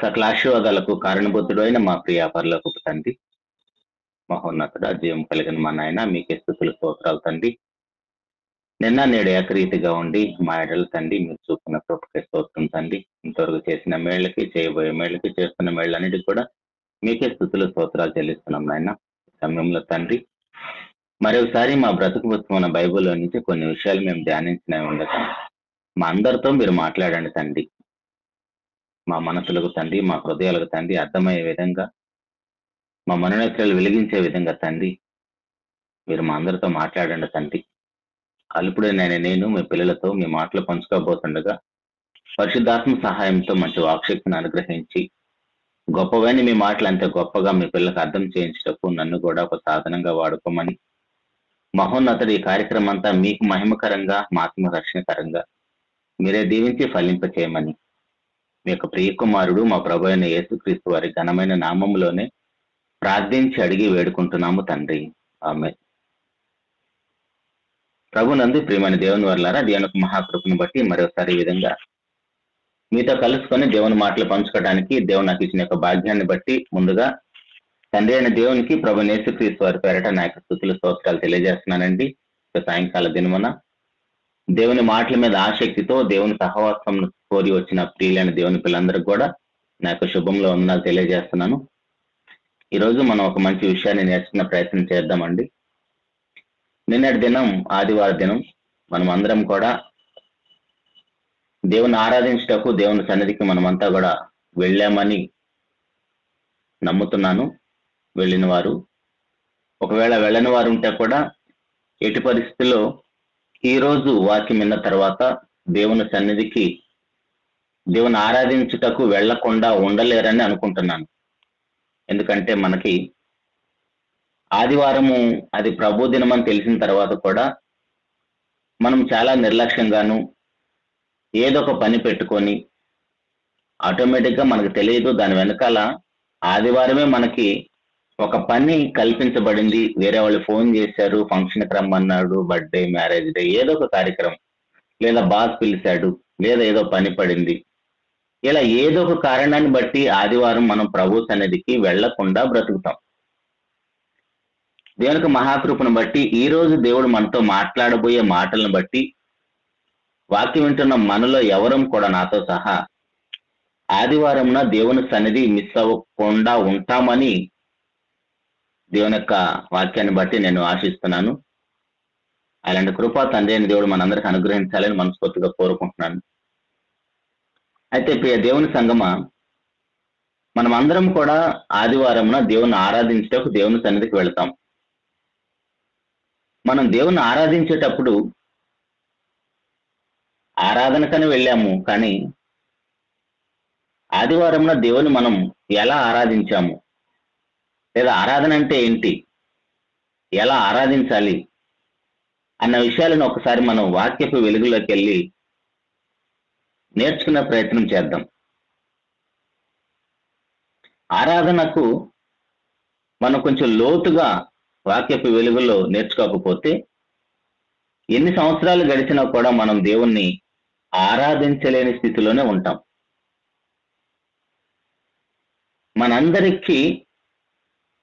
సకల ఆశీర్వాదాలకు కారణభూతుడు అయిన మా ప్రియ పరలోకపు తండ్రి, మహోన్నతుడ, జీవం కలిగిన మా నాయన, మీకే స్తుతులు స్తోత్రాలు తండ్రి. నిన్న నేడు ఏకరీతిగా ఉండి మా ఎడల తండ్రి మీరు చూపున్న కృపకే స్తోత్రం తండ్రి. ఇంతవరకు చేసిన మేళ్ళకి, చేయబోయే మేళ్ళకి, చేస్తున్న మేళ్ళన్నిటికీ కూడా మీకే స్తుతులు స్తోత్రాలు చెల్లిస్తున్నాం నాయన. సమయంలో తండ్రి మరొకసారి మా బ్రతుకు పుస్తకమైన బైబిల్లో నుంచి కొన్ని విషయాలు మేము ధ్యానించినవి ఉండగా మా అందరితో మీరు మాట్లాడండి తండ్రి. మా మనసులకు తండ్రి, మా హృదయాలకు తండ్రి అర్థమయ్యే విధంగా, మా మనోనేత్రాలు వెలిగించే విధంగా తండ్రి మీరు మా అందరితో మాట్లాడండి తండ్రి. అల్పుడే నేను మీ పిల్లలతో మీ మాటలు పంచుకోబోతుండగా పరిశుద్ధాత్మ సహాయంతో మంచి వాక్శక్తిని అనుగ్రహించి గొప్పవైన మీ మాటలు అంతే గొప్పగా మీ పిల్లలకు అర్థం చేయించటకు నన్ను కూడా ఒక సాధనంగా వాడుకోమని, మహోన్నతుడు ఈ కార్యక్రమం అంతా మీకు మహిమకరంగా, మా ఆత్మ రక్షణకరంగా మీరే దీవించి ఫలింప చేయమని మీ యొక్క ప్రియ కుమారుడు మా ప్రభు అయిన యేసుక్రీస్తు వారి ఘనమైన నామములోనే ప్రార్థించి అడిగి వేడుకుంటున్నాము తండ్రి. ఆమేన్. ప్రభునందు ప్రియమైన దేవుని వర్లారా, దేవునికి మహాకృపను బట్టి మరోసారి ఈ విధంగా మీతో కలుసుకొని దేవుని మాటలు పంచుకోవడానికి దేవుడు నాకు ఇచ్చిన యొక్క భాగ్యాన్ని బట్టి ముందుగా తండ్రి అయిన దేవునికి ప్రభు యేసుక్రీస్తు వారి పేరట నా యొక్క స్తుతులు స్తోత్రాలు తెలియజేస్తున్నానండి. సాయంకాల దినమున దేవుని మాటల మీద ఆసక్తితో దేవుని సహవాసం కోరి వచ్చిన ప్రియులైన దేవుని పిల్లలందరికీ కూడా నా యొక్క శుభంలో వందనాలు తెలియజేస్తున్నాను. ఈరోజు మనం ఒక మంచి విషయాన్ని నేర్చుకునే ప్రయత్నం చేద్దామండి. నిన్నటి దినం ఆదివారం దినం మనం అందరం కూడా దేవుని ఆరాధించటకు దేవుని సన్నిధికి మనమంతా కూడా వెళ్ళామని నమ్ముతున్నాను. వెళ్ళిన వారు, ఒకవేళ వెళ్ళని వారు ఉంటే కూడా ఎట్టి పరిస్థితుల్లో ఈ రోజు వాక్యం విన్న తర్వాత దేవుని సన్నిధికి దేవుని ఆరాధించుటకు వెళ్లకుండా ఉండలేరని అనుకుంటున్నాను. ఎందుకంటే మనకి ఆదివారము అది ప్రభు దినం అని తెలిసిన తర్వాత కూడా మనం చాలా నిర్లక్ష్యంగాను ఏదో ఒక పని పెట్టుకొని ఆటోమేటిక్గా మనకు తెలియదు దాని వెనకాల ఆదివారమే మనకి ఒక పని కల్పించబడింది. వేరే వాళ్ళు ఫోన్ చేశారు, ఫంక్షన్కి రమ్మన్నాడు, బర్త్డే, మ్యారేజ్ డే, ఏదో ఒక కార్యక్రమం, లేదా బాస్ పిలిచాడు, లేదా ఏదో పని పడింది. ఇలా ఏదో ఒక కారణాన్ని బట్టి ఆదివారం మనం ప్రభు సన్నిధికి వెళ్లకుండా బ్రతుకుతాం. దేవునికి మహాకృపను బట్టి ఈ రోజు దేవుడు మనతో మాట్లాడబోయే మాటలను బట్టి వాక్యం వింటున్న మనలో ఎవరం కూడా నాతో సహా ఆదివారంన దేవుని సన్నిధి మిస్ అవ్వకుండా ఉంటామని దేవుని యొక్క వాక్యాన్ని బట్టి నేను ఆశిస్తున్నాను. అలాంటి కృపా తండ్రి అయిన దేవుడు మనందరికి అనుగ్రహించాలని మనస్ఫూర్తిగా కోరుకుంటున్నాను. అయితే ప్రియ దేవుని సంగమా, మనం అందరం కూడా ఆదివారంన దేవుని ఆరాధించేటప్పుడు దేవుని సన్నిధికి వెళ్తాం. మనం దేవుని ఆరాధించేటప్పుడు ఆరాధనకని వెళ్ళాము, కానీ ఆదివారంన దేవుని మనం ఎలా ఆరాధించాము, లేదా ఆరాధన అంటే ఏంటి, ఎలా ఆరాధించాలి అన్న విషయాలను ఒకసారి మనం వాక్యపు వెలుగులోకి వెళ్ళి నేర్చుకునే ప్రయత్నం చేద్దాం. ఆరాధనకు మనం కొంచెం లోతుగా వాక్యపు వెలుగులో నేర్చుకోకపోతే ఎన్ని సంవత్సరాలు గడిచినా కూడా మనం దేవుణ్ణి ఆరాధించలేని స్థితిలోనే ఉంటాం. మనందరికీ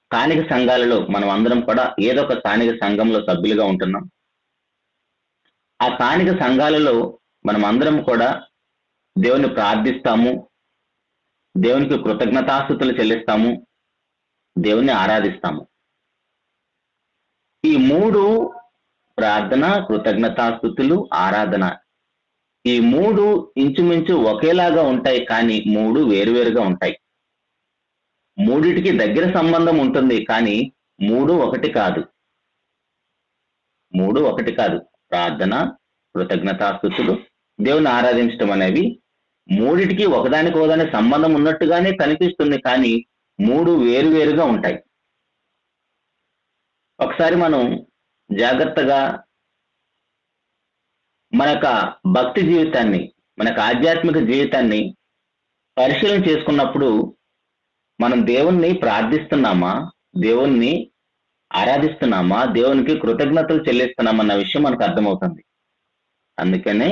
స్థానిక సంఘాలలో మనం అందరం కూడా ఏదో ఒక స్థానిక సంఘంలో సభ్యులుగా ఉంటున్నాం. ఆ స్థానిక సంఘాలలో మనం అందరం కూడా దేవుని ప్రార్థిస్తాము, దేవునికి కృతజ్ఞతాస్తుతులు చెల్లిస్తాము, దేవుని ఆరాధిస్తాము. ఈ మూడు, ప్రార్థన, కృతజ్ఞతాస్తుతులు, ఆరాధన, ఈ మూడు ఇంచుమించు ఒకేలాగా ఉంటాయి, కానీ మూడు వేరువేరుగా ఉంటాయి. మూడిటికి దగ్గర సంబంధం ఉంటుంది, కానీ మూడు ఒకటి కాదు. మూడు ఒకటి కాదు. ప్రార్థన, కృతజ్ఞతాస్తుతులు, దేవుని ఆరాధించడం అనేవి మూడిటికి ఒకదానికి ఒకదానికి సంబంధం ఉన్నట్టుగానే కనిపిస్తుంది, కానీ మూడు వేరువేరుగా ఉంటాయి. ఒకసారి మనం జాగ్రత్తగా మన యొక్క భక్తి జీవితాన్ని, మన యొక్క ఆధ్యాత్మిక జీవితాన్ని పరిశీలన చేసుకున్నప్పుడు మనం దేవుణ్ణి ప్రార్థిస్తున్నామా, దేవుణ్ణి ఆరాధిస్తున్నామా, దేవునికి కృతజ్ఞతలు చెల్లిస్తున్నామా అన్న విషయం మనకు అర్థమవుతుంది. అందుకనే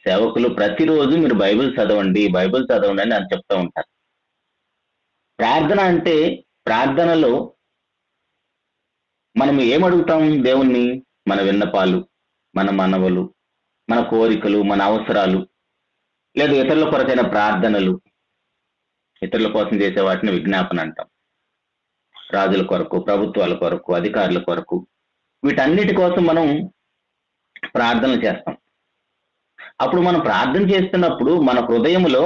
సేవకులు ప్రతిరోజు మీరు బైబిల్ చదవండి అని చెప్తూ ఉంటారు. ప్రార్థన అంటే, ప్రార్థనలో మనం ఏమడుగుతాం దేవుణ్ణి? మన విన్నపాలు, మన మనవలు, మన కోరికలు, మన అవసరాలు, లేదా ఇతరుల కొరకైన ప్రార్థనలు, ఇతరుల కోసం చేసే వాటిని విజ్ఞాపన అంటాం. రాజుల కొరకు, ప్రభుత్వాల కొరకు, అధికారుల కొరకు, వీటన్నిటి కోసం మనం ప్రార్థనలు చేస్తాం. అప్పుడు మనం ప్రార్థన చేస్తున్నప్పుడు మన హృదయంలో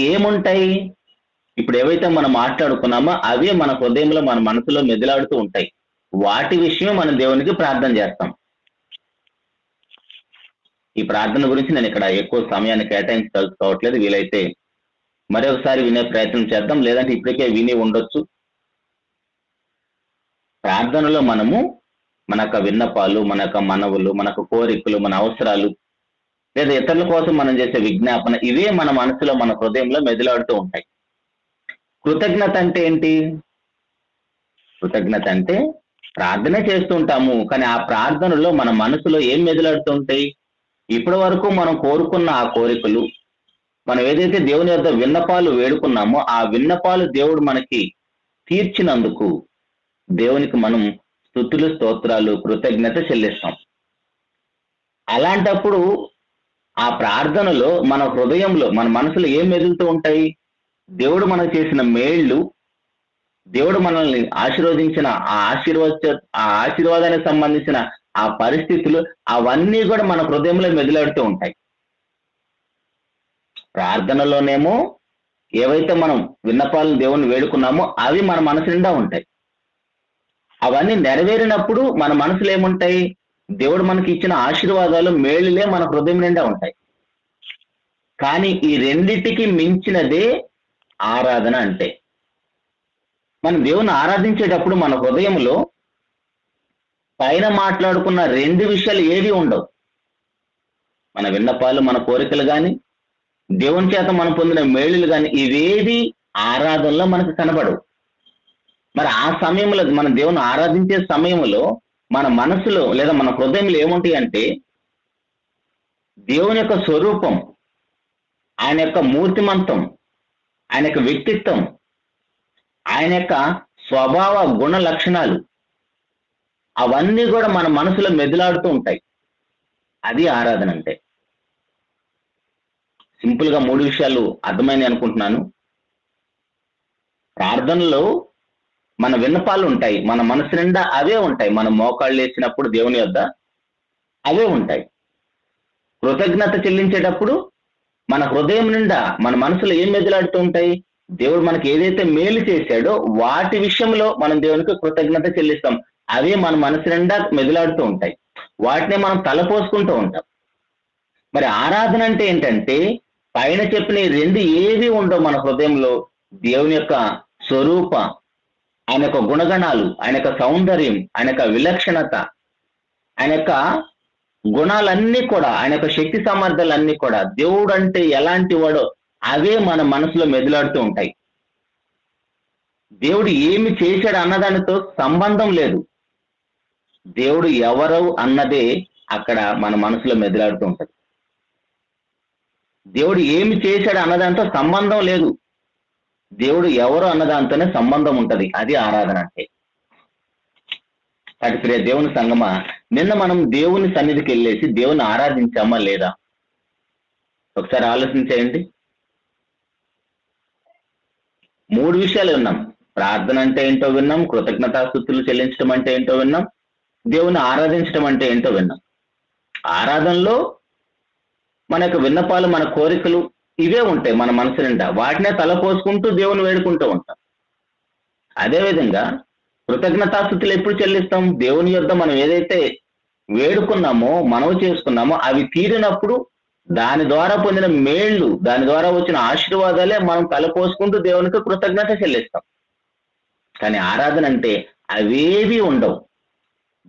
ఏముంటాయి? ఇప్పుడు ఏవైతే మనం మాట్లాడుకున్నామో అవే మన హృదయంలో, మన మనసులో మెదిలాడుతూ ఉంటాయి. వాటి విషయం మనం దేవునికి ప్రార్థన చేస్తాం. ఈ ప్రార్థన గురించి నేను ఇక్కడ ఎక్కువ సమయాన్ని కేటాయించదలుచుకోవట్లేదు. వీలైతే మరొకసారి వినే ప్రయత్నం చేద్దాం, లేదంటే ఇప్పటికే విని ఉండొచ్చు. ప్రార్థనలో మనము మన యొక్క విన్నపాలు, మన యొక్క మనవులు, మన యొక్క కోరికలు, మన అవసరాలు, లేదా ఇతరుల కోసం మనం చేసే విజ్ఞాపన, ఇవే మన మనసులో, మన హృదయంలో మెదిలాడుతూ ఉంటాయి. కృతజ్ఞత అంటే ఏంటి? కృతజ్ఞత అంటే ప్రార్థనే చేస్తూ ఉంటాము, కానీ ఆ ప్రార్థనలో మన మనసులో ఏం మెదిలాడుతూ ఉంటాయి? ఇప్పటి వరకు మనం కోరుకున్న ఆ కోరికలు, మనం ఏదైతే దేవుని యొక్క విన్నపాలు వేడుకున్నామో ఆ విన్నపాలు దేవుడు మనకి తీర్చినందుకు దేవునికి మనం స్తుతులు, స్తోత్రాలు, కృతజ్ఞత చెల్లిస్తాం. అలాంటప్పుడు ఆ ప్రార్థనలో మన హృదయంలో, మన మనసులో ఏం మెదులుతూ ఉంటాయి? దేవుడు మనకు చేసిన మేళ్లు, దేవుడు మనల్ని ఆశీర్వదించిన ఆ ఆశీర్వాదానికి సంబంధించిన ఆ పరిస్థితులు, అవన్నీ కూడా మన హృదయంలో మెదిలాడుతూ ఉంటాయి. ప్రార్థనలోనేమో ఏవైతే మనం విన్నపాలను దేవుణ్ణి వేడుకున్నామో అవి మన మనసు నిండా ఉంటాయి. అవన్నీ నెరవేరినప్పుడు మన మనసులో ఏముంటాయి? దేవుడు మనకి ఇచ్చిన ఆశీర్వాదాలు, మేలులే మన హృదయం నిండా ఉంటాయి. కానీ ఈ రెండిటికి మించినదే ఆరాధన అంటే. మనం దేవుని ఆరాధించేటప్పుడు మన హృదయంలో పైన మాట్లాడుకున్న రెండు విషయాలు ఏవి ఉండవు. మన విన్నపాలు, మన కోరికలు కానీ, దేవుని చేత మనం పొందిన మేలులు కానీ, ఇవేవి ఆరాధనలో మనకు కనబడవు. మరి ఆ సమయంలో, మన దేవుని ఆరాధించే సమయంలో మన మనసులో లేదా మన హృదయంలో ఏముంటాయి అంటే, దేవుని యొక్క స్వరూపం, ఆయన యొక్క మూర్తిమంతం, ఆయన యొక్క వ్యక్తిత్వం, ఆయన యొక్క స్వభావ గుణ లక్షణాలు, అవన్నీ కూడా మన మనసులో మెదిలాడుతూ ఉంటాయి. అది ఆరాధన అంటే. సింపుల్ గా 3 విషయాలు అర్థమైంది అనుకుంటున్నాను. ప్రార్థనలో మన విన్నపాలు ఉంటాయి, మన మనసు నిండా అవే ఉంటాయి. మన మోకాళ్ళు వేసినప్పుడు దేవుని యొద్ద అవే ఉంటాయి. కృతజ్ఞత చెల్లించేటప్పుడు మన హృదయం నిండా, మన మనసులో ఏం మెదిలాడుతూ ఉంటాయి? దేవుడు మనకి ఏదైతే మేలు చేశాడో వాటి విషయంలో మనం దేవునికి కృతజ్ఞత చెల్లిస్తాం. అవే మన మనసు నిండా మెదిలాడుతూ ఉంటాయి. వాటినే మనం తలపోసుకుంటూ ఉంటాం. మరి ఆరాధన అంటే ఏంటంటే, పైన చెప్పిన ఈ రెండు ఏవి ఉండవు మన హృదయంలో. దేవుని యొక్క స్వరూప, ఆయన యొక్క గుణగణాలు, ఆయన యొక్క సౌందర్యం, ఆయన యొక్క విలక్షణత, ఆయన యొక్క గుణాలన్నీ కూడా, ఆయన యొక్క శక్తి సామర్థ్యాలన్నీ కూడా, దేవుడు అంటే ఎలాంటి వాడో అవే మన మనసులో మెదిలాడుతూ ఉంటాయి. దేవుడు ఏమి చేశాడు అన్నదానితో సంబంధం లేదు. దేవుడు ఎవరు అన్నదే అక్కడ మన మనసులో మెదిలాడుతూ ఉంటది. దేవుడు ఏమి చేశాడు అన్నదాంతో సంబంధం లేదు. దేవుడు ఎవరు అన్నదాంతోనే సంబంధం ఉంటది. అది ఆరాధన అంటే. అటు ప్రియ దేవుని సంగమా, నిన్న మనం దేవుని సన్నిధికి వెళ్ళేసి దేవుని ఆరాధించామా లేదా? ఒకసారి ఆలోచించేయండి. 3 విషయాలు విన్నాం. ప్రార్థన అంటే ఏంటో విన్నాం, కృతజ్ఞతాస్తుతులు చెల్లించడం అంటే ఏంటో విన్నాం, దేవుని ఆరాధించడం అంటే ఏంటో విన్నాం. ఆరాధనలో మన యొక్క విన్నపాలు, మన కోరికలు ఇవే ఉంటాయి మన మనసు నిండా. వాటినే తలపోసుకుంటూ దేవుని వేడుకుంటూ ఉంటాం. అదేవిధంగా కృతజ్ఞతాస్తుతులు ఎప్పుడు చెల్లిస్తాం? దేవుని యొద్ద మనం ఏదైతే వేడుకున్నామో, మనవి చేసుకున్నామో అవి తీరినప్పుడు దాని ద్వారా పొందిన మేళ్లు, దాని ద్వారా వచ్చిన ఆశీర్వాదాలే మనం తలపోసుకుంటూ దేవునికి కృతజ్ఞత చెల్లిస్తాం. కానీ ఆరాధన అంటే అవేవి ఉండవు.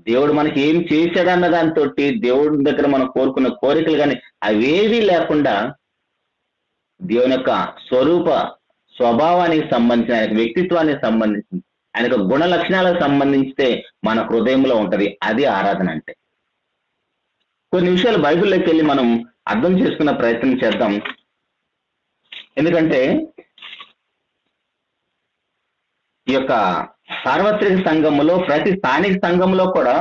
దేవుడు మనకి ఏం చేశాడన్న దాంతో, దేవుడి దగ్గర మనం కోరుకున్న కోరికలు కానీ అవేవి లేకుండా దేవుని యొక్క స్వరూప స్వభావానికి సంబంధించిన, ఆయన వ్యక్తిత్వానికి సంబంధించి, ఆయన యొక్క గుణ లక్షణాలకు సంబంధించితే మన హృదయంలో ఉంటది. అది ఆరాధన అంటే. కొన్ని విషయాలు బైబిల్లోకి వెళ్ళి మనం అర్థం చేసుకున్న ప్రయత్నం చేద్దాం. ఎందుకంటే ఈ యొక్క సార్వత్రిక సంఘములో, ప్రతి స్థానిక సంఘంలో కూడా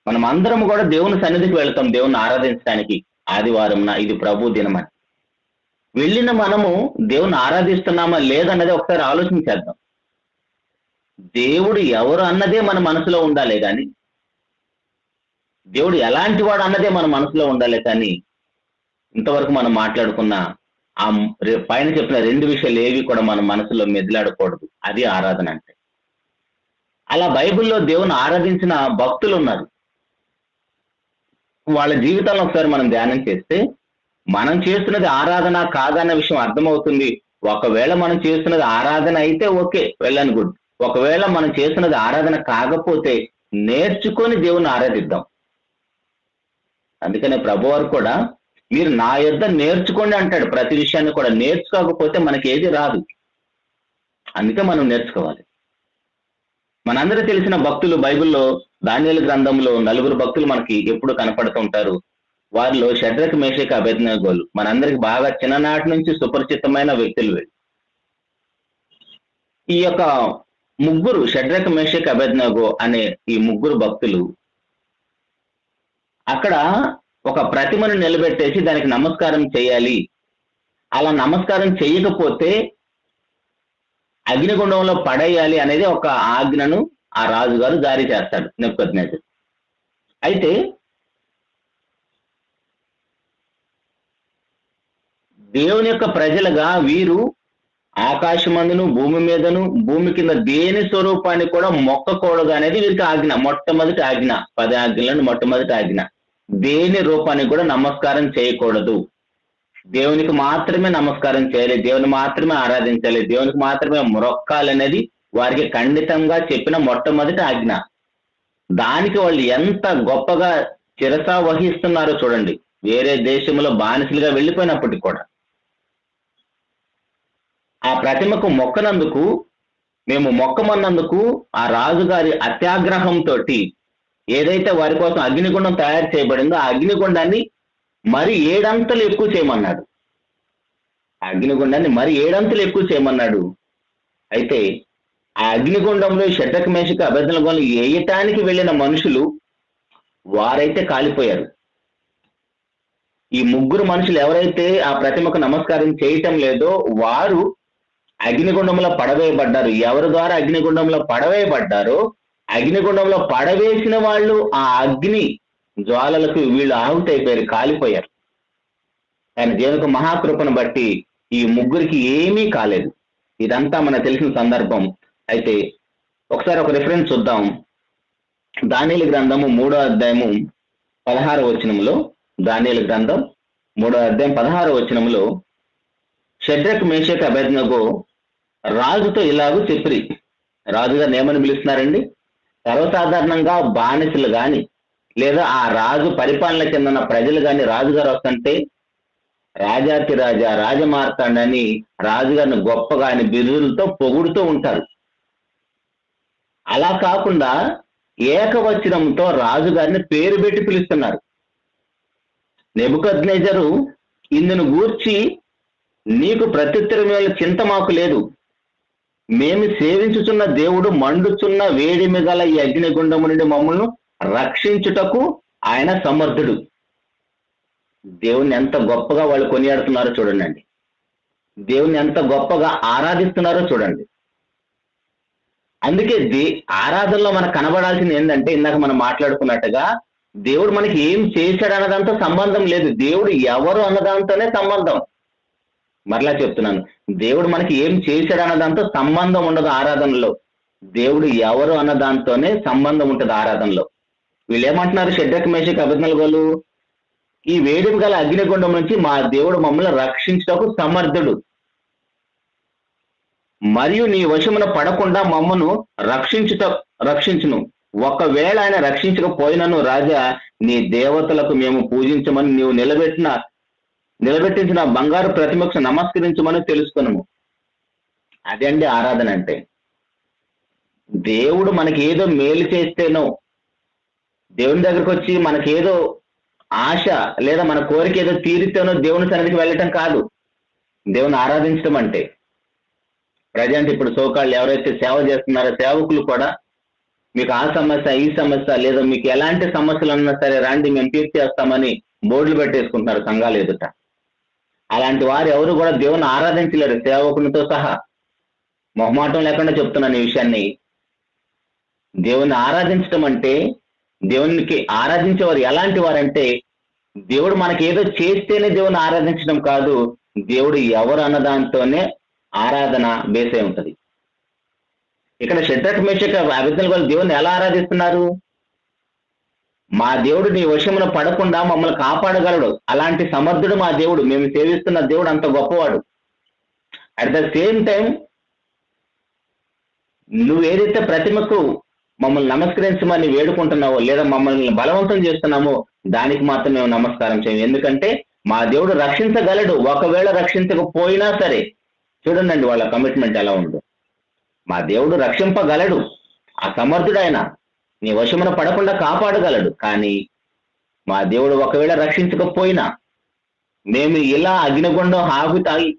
మనం అందరం కూడా దేవుని సన్నిధికి వెళ్తాం దేవుని ఆరాధించడానికి. ఆదివారం ఇది ప్రభు దినం అని వెళ్ళిన మనము దేవుని ఆరాధిస్తున్నామా లేదన్నది ఒకసారి ఆలోచించేద్దాం. దేవుడు ఎవరు అన్నదే మన మనసులో ఉండాలి కానీ, దేవుడు ఎలాంటి వాడు అన్నదే మన మనసులో ఉండాలి కానీ, ఇంతవరకు మనం మాట్లాడుకున్న ఆ పైన చెప్పిన రెండు విషయాలు ఏవి కూడా మన మనసులో మెదిలాడకూడదు. అది ఆరాధన అంటే. అలా బైబిల్లో దేవుని ఆరాధించిన భక్తులు ఉన్నారు. వాళ్ళ జీవితాలను ఒకసారి మనం ధ్యానం చేస్తే మనం చేస్తున్నది ఆరాధన కాదన్న విషయం అర్థమవుతుంది. ఒకవేళ మనం చేస్తున్నది ఆరాధన అయితే ఓకే, వెళ్ళని గుడ్. ఒకవేళ మనం చేస్తున్నది ఆరాధన కాకపోతే నేర్చుకొని దేవుని ఆరాధిద్దాం. అందుకనే ప్రభువారు కూడా మీరు నా యొద్ద నేర్చుకోండి అంటాడు. ప్రతి విషయాన్ని కూడా నేర్చుకోకపోతే మనకి ఏది రాదు. అందుకే మనం నేర్చుకోవాలి. మనందరూ తెలిసిన భక్తులు బైబిల్లో దానియేలు గ్రంథంలో 4 భక్తులు మనకి ఎప్పుడు కనపడుతుంటారు. వారిలో షడ్రక్, మేషక్, అబేద్నెగోలు మనందరికి బాగా చిన్ననాటి నుంచి సుపరిచితమైన వ్యక్తులు. ఈ యొక్క ముగ్గురు షడ్రక్, మేషక్, అబేద్నెగో అనే ఈ ముగ్గురు భక్తులు అక్కడ ఒక ప్రతిమను నిలబెట్టేసి దానికి నమస్కారం చేయాలి. అలా నమస్కారం చేయకపోతే అగ్నిగుండంలో పడేయాలి అనేది ఒక ఆజ్ఞను ఆ రాజుగారు జారీ చేస్తాడు నెబుకద్నెజరు. అయితే దేవుని యొక్క ప్రజలుగా వీరు ఆకాశమందును, భూమి మీదను, భూమి కింద దేని స్వరూపాన్ని కూడా మొక్కకూడదు అనేది వీరికి ఆజ్ఞ. మొట్టమొదటి ఆజ్ఞ, 10 ఆజ్ఞలను మొట్టమొదటి ఆజ్ఞ. దేని రూపానికి కూడా నమస్కారం చేయకూడదు. దేవునికి మాత్రమే నమస్కారం చేయాలి, దేవుని మాత్రమే ఆరాధించాలి, దేవునికి మాత్రమే మొక్కాలనేది వారికి ఖండితంగా చెప్పిన మొట్టమొదటి ఆజ్ఞ. దానికి వాళ్ళు ఎంత గొప్పగా చిరస వహిస్తున్నారో చూడండి. వేరే దేశంలో బానిసలుగా వెళ్ళిపోయినప్పటికీ కూడా ఆ ప్రతిమకు మొక్కనందుకు, మేము మొక్కమన్నందుకు ఆ రాజుగారి అత్యాగ్రహంతో ఏదైతే వారి కోసం అగ్నిగుండం తయారు చేయబడిందో ఆ అగ్నిగుండాన్ని మరి 7 అంతలు ఎక్కువ చేయమన్నాడు. అగ్నిగుండాన్ని మరి 7 అంతలు ఎక్కువ చేయమన్నాడు. అయితే ఆ అగ్నిగుండంలో షడ్రక్, మేషక్, అబేద్నెగోలు వేయటానికి వెళ్ళిన మనుషులు వారైతే కాలిపోయారు. ఈ ముగ్గురు మనుషులు ఎవరైతే ఆ ప్రతిమకు నమస్కారం చేయటం లేదో వారు అగ్నిగుండంలో పడవేయబడ్డారు. ఎవరి ద్వారా అగ్నిగుండంలో పడవేయబడ్డారో అగ్నిగుండంలో పడవేసిన వాళ్ళు ఆ అగ్ని జ్వాలలకు వీళ్ళు ఆహుతైపోయారు, కాలిపోయారు. ఆయన దేవునికి మహాకృపను బట్టి ఈ ముగ్గురికి ఏమీ కాలేదు. ఇదంతా మనకు తెలిసిన సందర్భం. అయితే ఒకసారి ఒక రిఫరెన్స్ చూద్దాం. దానియేలు గ్రంథము 3వ అధ్యాయము 16వ వచనంలో, దానియేలు గ్రంథం 3వ అధ్యాయం 16వ వచనంలో షడ్రక్, మేషక్, అబేద్నెగో రాజుతో ఇలాగూ చెప్పిరి. రాజుగారిని ఏమని పిలుస్తున్నారండి? సర్వసాధారణంగా బానిసలు గాని లేదా ఆ రాజు పరిపాలన కింద ఉన్న ప్రజలు కానీ రాజుగారు వస్తుంటే రాజాతి రాజా, రాజమార్తాండని రాజుగారిని గొప్పగా ఆయన బిరుదులతో పొగుడుతూ ఉంటారు. అలా కాకుండా ఏకవచనంతో రాజుగారిని పేరు పెట్టి పిలుస్తున్నారు. నెబుకద్నెజరు ఇందును గూర్చి నీకు ప్రత్యుత్తరం చింత మాకు లేదు, మేము సేవించుచున్న దేవుడు మండుచున్న వేడిమి గల ఈ అగ్నిగుండము నుండి మమ్మల్ని రక్షించుటకు ఆయన సమర్థుడు. దేవుణ్ణి ఎంత గొప్పగా వాళ్ళు కొనియాడుతున్నారో చూడండి. దేవుణ్ణి ఎంత గొప్పగా ఆరాధిస్తున్నారో చూడండి. అందుకే ఆరాధనలో మనకు కనబడాల్సింది ఏంటంటే, ఇందాక మనం మాట్లాడుకున్నట్టుగా దేవుడు మనకి ఏం చేశాడు అన్నదాంతో సంబంధం లేదు, దేవుడు ఎవరు అన్నదాంతోనే సంబంధం. మరలా చెప్తున్నాను, దేవుడు మనకి ఏం చేశాడు అన్నదాంతో సంబంధం ఉండదు ఆరాధనలో. దేవుడు ఎవరు అన్నదాంతోనే సంబంధం ఉంటుంది ఆరాధనలో. వీళ్ళు ఏమంటున్నారు? షడ్రక్, మేషక్, అబేద్నెగోలు ఈ వేడిమి గల అగ్నిగుండం నుంచి మా దేవుడు మమ్మల్ని రక్షించుటకు సమర్థుడు, మరియు నీ వశమున పడకుండా మమ్మను రక్షించును. ఒకవేళ ఆయన రక్షించకపోయినను రాజా, నీ దేవతలకు మేము పూజించమని నీవు నిలబెట్టించిన బంగారు ప్రతిమకు నమస్కరించమని తెలుసుకున్నాము. అదే అండి ఆరాధన అంటే. దేవుడు మనకి ఏదో మేలు చేస్తేనో, దేవుని దగ్గరకు వచ్చి మనకేదో ఆశ లేదా మన కోరిక ఏదో తీరితేనో దేవుని సన్నిధికి వెళ్ళటం కాదు దేవుని ఆరాధించడం అంటే. ప్రజెంట్ ఇప్పుడు సోకాళ్ళు ఎవరైతే సేవ చేస్తున్నారో సేవకులు కూడా మీకు ఆ సమస్య ఈ సమస్య లేదా మీకు ఎలాంటి సమస్యలు ఉన్నా సరే రండి మేము తీర్చేస్తామని బోర్డులు పెట్టేసుకుంటున్నారు సంఘాలు ఎదుట. అలాంటి వారు ఎవరు కూడా దేవుని ఆరాధించలేరు, సేవకునితో సహా. మొహమాటం లేకుండా చెప్తున్నాను ఈ విషయాన్ని. దేవుని ఆరాధించడం అంటే, దేవునికి ఆరాధించేవారు ఎలాంటి వారంటే, దేవుడు మనకి ఏదో చేస్తేనే దేవుని ఆరాధించడం కాదు, దేవుడు ఎవరు అన్నదాంతోనే ఆరాధన బేసే ఉంటది. ఇక్కడ షడ్రక్ మేషక్ అబేద్నెగోలు దేవుని ఎలా ఆరాధిస్తున్నారు? మా దేవుడు నీ వశమున పడకుండా మమ్మల్ని కాపాడగలడు, అలాంటి సమర్థుడు మా దేవుడు, మేము సేవిస్తున్న దేవుడు అంత గొప్పవాడు. అట్ ద సేమ్ టైం నువ్వు ఏదైతే ప్రతిమకు మమ్మల్ని నమస్కరించమని వేడుకుంటున్నావో లేదా మమ్మల్ని బలవంతం చేస్తున్నామో దానికి మాత్రం మేము నమస్కారం చేయం. ఎందుకంటే మా దేవుడు రక్షించగలడు, ఒకవేళ రక్షించకపోయినా సరే. చూడండి వాళ్ళ కమిట్మెంట్ ఎలా ఉందో. మా దేవుడు రక్షింపగలడు, ఆ సమర్థుడు ఆయన, నీ వశమున పడకుండా కాపాడగలడు. కానీ మా దేవుడు ఒకవేళ రక్షించకపోయినా మేము ఇలా అగ్నిగుండం ఆగు తాగి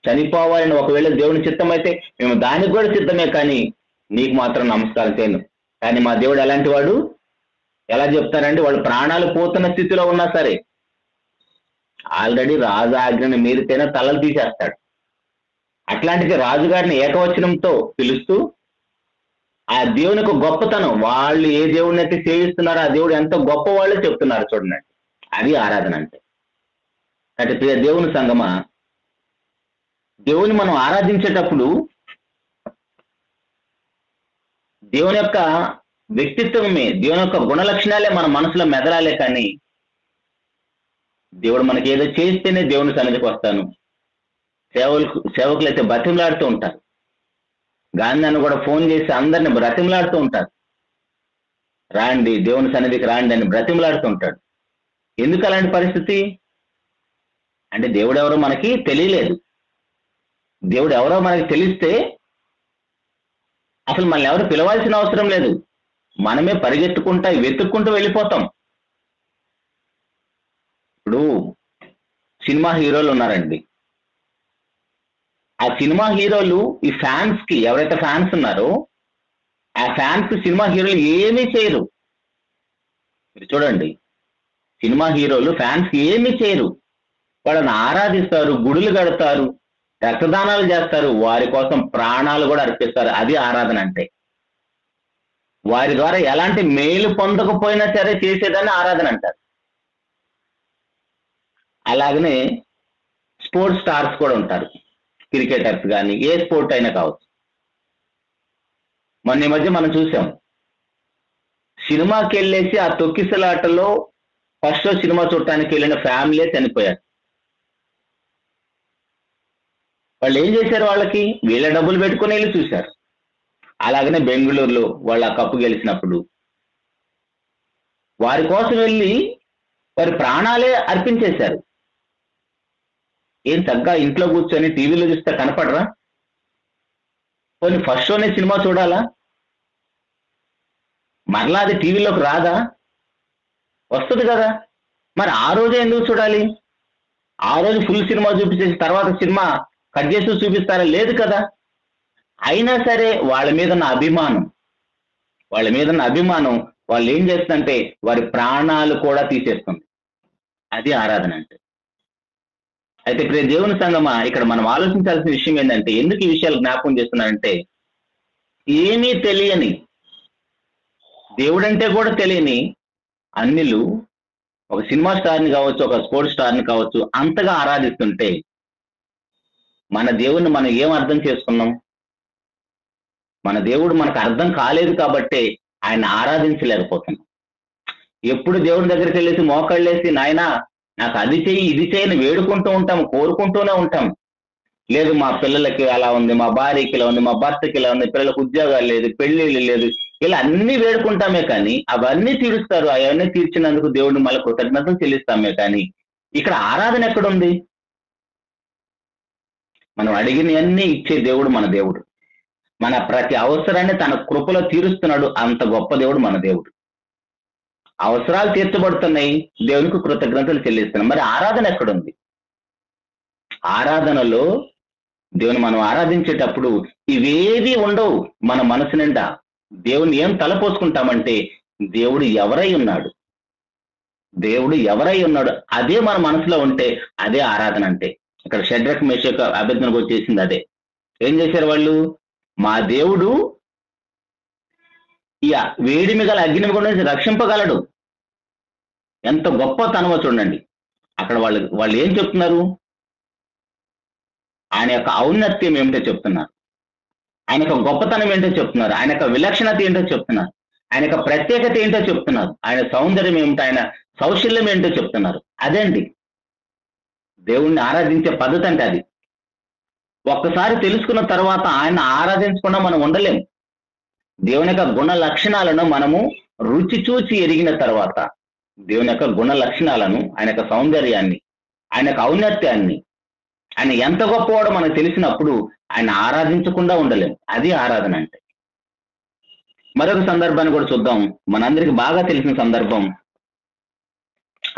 చనిపోవాలని ఒకవేళ దేవుని చిత్తం అయితే మేము దానికి కూడా సిద్ధమే, కానీ నీకు మాత్రం నమస్కారం చేయను. కానీ మా దేవుడు ఎలాంటి వాడు? ఎలా చెప్తారండి? వాళ్ళు ప్రాణాలు పోతున్న స్థితిలో ఉన్నా సరే ఆల్రెడీ రాజు ఆజ్ఞను మీరితేనే తలలు తీసేస్తాడు. అట్లాంటిది రాజుగారిని ఏకవచనంతో పిలుస్తూ ఆ దేవునికి గొప్పతనం, వాళ్ళు ఏ దేవుడిని అయితే సేవిస్తున్నారో ఆ దేవుడు ఎంత గొప్ప వాళ్ళు చెప్తున్నారు. చూడండి, అది ఆరాధన అంటే. అంటే ప్రియ దేవుని సంగమా, దేవుని మనం ఆరాధించేటప్పుడు దేవుని యొక్క వ్యక్తిత్వమే, దేవుని యొక్క గుణ లక్షణాలే మన మనసులో మెదలాలే. కానీ దేవుడు మనకి ఏదో చేస్తేనే దేవుని సన్నిధికి వస్తాను. సేవకులు అయితే బతిమలాడుతూ ఉంటారు. గాంధీ అని కూడా ఫోన్ చేసి అందరిని బ్రతిమలాడుతూ ఉంటారు, రాండి దేవుని సన్నిధికి రాండి అని బ్రతిమలాడుతూ ఉంటాడు. ఎందుకు అలాంటి పరిస్థితి అంటే దేవుడు ఎవరో మనకి తెలియలేదు. దేవుడు ఎవరో మనకి తెలిస్తే అసలు మనల్ని ఎవరు పిలవాల్సిన అవసరం లేదు, మనమే పరిగెత్తుకుంటా వెతుక్కుంటూ వెళ్ళిపోతాం. ఇప్పుడు సినిమా హీరోలు ఉన్నారండి, ఆ సినిమా హీరోలు ఈ ఫ్యాన్స్ కి, ఎవరైతే ఫ్యాన్స్ ఉన్నారో ఆ ఫ్యాన్స్ కి సినిమా హీరోలు ఏమీ చేయరు. మీరు చూడండి, సినిమా హీరోలు ఫ్యాన్స్ కి ఏమీ చేయరు, వాళ్ళని ఆరాధిస్తారు, గుడులు కడతారు, రక్తదానాలు చేస్తారు, వారి కోసం ప్రాణాలు కూడా అర్పిస్తారు. అది ఆరాధన అంటే. వారి ద్వారా ఎలాంటి మేలు పొందకపోయినా సరే చేసేదాన్ని ఆరాధన అంటారు. అలాగనే స్పోర్ట్స్ స్టార్స్ కూడా ఉంటారు, క్రికెటర్స్ కానీ ఏ స్పోర్ట్ అయినా కావచ్చు. మొన్న ఈ మధ్య మనం చూసాం, సినిమాకి వెళ్ళేసి ఆ తొక్కిసలాటలో ఫస్ట్ సినిమా చూడటానికి వెళ్ళిన ఫ్యామిలీ చనిపోయారు. వాళ్ళు ఏం చేశారు? వాళ్ళకి వీళ్ళ డబ్బులు పెట్టుకుని వెళ్ళి చూశారు. అలాగనే బెంగళూరులో వాళ్ళు ఆ కప్పు గెలిచినప్పుడు వారి కోసం వెళ్ళి వారి ప్రాణాలే అర్పించేశారు. ఏం తగ్గ ఇంట్లో కూర్చొని టీవీలో చూస్తే కనపడరా? కొన్ని ఫస్ట్ షోనే సినిమా చూడాలా? మరలా అది టీవీలోకి రాదా? వస్తుంది కదా. మరి ఆ రోజే ఎందుకు చూడాలి? ఆ రోజు ఫుల్ సినిమా చూపించేసి తర్వాత సినిమా కట్ చేస్తూ చూపిస్తారా? లేదు కదా. అయినా సరే వాళ్ళ మీద ఉన్న అభిమానం వాళ్ళు ఏం చేస్తుందంటే వారి ప్రాణాలు కూడా తీసేస్తుంది. అది ఆరాధన అంటే. అయితే ఇప్పుడు దేవుని సంగమా, ఇక్కడ మనం ఆలోచించాల్సిన విషయం ఏంటంటే, ఎందుకు ఈ విషయాలు జ్ఞాపకం చేస్తున్నానంటే, ఏమీ తెలియని, దేవుడంటే కూడా తెలియని అన్యులు ఒక సినిమా స్టార్ని కావచ్చు, ఒక స్పోర్ట్స్ స్టార్ని కావచ్చు అంతగా ఆరాధిస్తుంటే మన దేవుణ్ణి మనం ఏం అర్థం చేసుకున్నాం? మన దేవుడు మనకు అర్థం కాలేదు కాబట్టే ఆయన ఆరాధించలేకపోతున్నాం. ఎప్పుడు దేవుడి దగ్గరికి వెళ్ళేసి మోకాళ్ళేసి నాయనా నాకు అది చెయ్యి ఇది చేయని వేడుకుంటూ ఉంటాం, కోరుకుంటూనే ఉంటాం. లేదు మా పిల్లలకి అలా ఉంది, మా భార్యకి ఇలా ఉంది, మా భర్తకి ఇలా ఉంది, పిల్లలకు ఉద్యోగాలు లేదు, పెళ్లిళ్ళు లేదు, ఇలా అన్ని వేడుకుంటామే కానీ అవన్నీ తీరుస్తారు. అవన్నీ తీర్చినందుకు దేవుడిని మళ్ళీ కృతజ్ఞతలు చెల్లిస్తామే కానీ ఇక్కడ ఆరాధన ఎక్కడుంది? మనం అడిగినవన్నీ ఇచ్చే దేవుడు మన దేవుడు. మన ప్రతి అవసరాన్ని తన కృపలో తీరుస్తున్నాడు. అంత గొప్ప దేవుడు మన దేవుడు. అవసరాలు తీర్చబడుతున్నాయి, దేవునికి కృతజ్ఞతలు చెల్లిస్తున్నాం. మరి ఆరాధన ఎక్కడుంది? ఆరాధనలో దేవుని మనం ఆరాధించేటప్పుడు ఇవేవి ఉండవు మన మనసు నిండా. దేవుని ఏం తలపోసుకుంటామంటే దేవుడు ఎవరై ఉన్నాడు, దేవుడు ఎవరై ఉన్నాడు అదే మన మనసులో ఉంటే అదే ఆరాధన అంటే. ఇక్కడ షడ్రక్ మేషక్ అభ్యర్థనకు వచ్చేసింది అదే. ఏం చేశారు వాళ్ళు? మా దేవుడు ఈ వేడిమి గల అగ్ని కూడా రక్షింపగలడు. ఎంత గొప్ప తనమో చూడండి. అక్కడ వాళ్ళు ఏం చెప్తున్నారు? ఆయన యొక్క ఔన్నత్యం ఏమిటో చెప్తున్నారు, ఆయన యొక్క గొప్పతనం ఏంటో చెప్తున్నారు, ఆయన యొక్క విలక్షణత ఏంటో చెప్తున్నారు, ఆయన యొక్క ప్రత్యేకత ఏంటో చెప్తున్నారు, ఆయన సౌందర్యం ఏమిటో, ఆయన సౌశల్యం ఏంటో చెప్తున్నారు. అదేంటి దేవుణ్ణి ఆరాధించే పద్ధతి అంటే. అది ఒక్కసారి తెలుసుకున్న తర్వాత ఆయన ఆరాధించకుండా మనం ఉండలేం. దేవుని యొక్క గుణ లక్షణాలను మనము రుచి చూచి ఎరిగిన తర్వాత, దేవుని యొక్క గుణ లక్షణాలను, ఆయన యొక్క సౌందర్యాన్ని, ఆయన యొక్క ఔన్నత్యాన్ని, ఆయన ఎంత గొప్పవాడో మనకు తెలిసినప్పుడు ఆయన ఆరాధించకుండా ఉండలేం. అది ఆరాధన అంటే. మరొక సందర్భాన్ని కూడా చూద్దాం. మనందరికి బాగా తెలిసిన సందర్భం.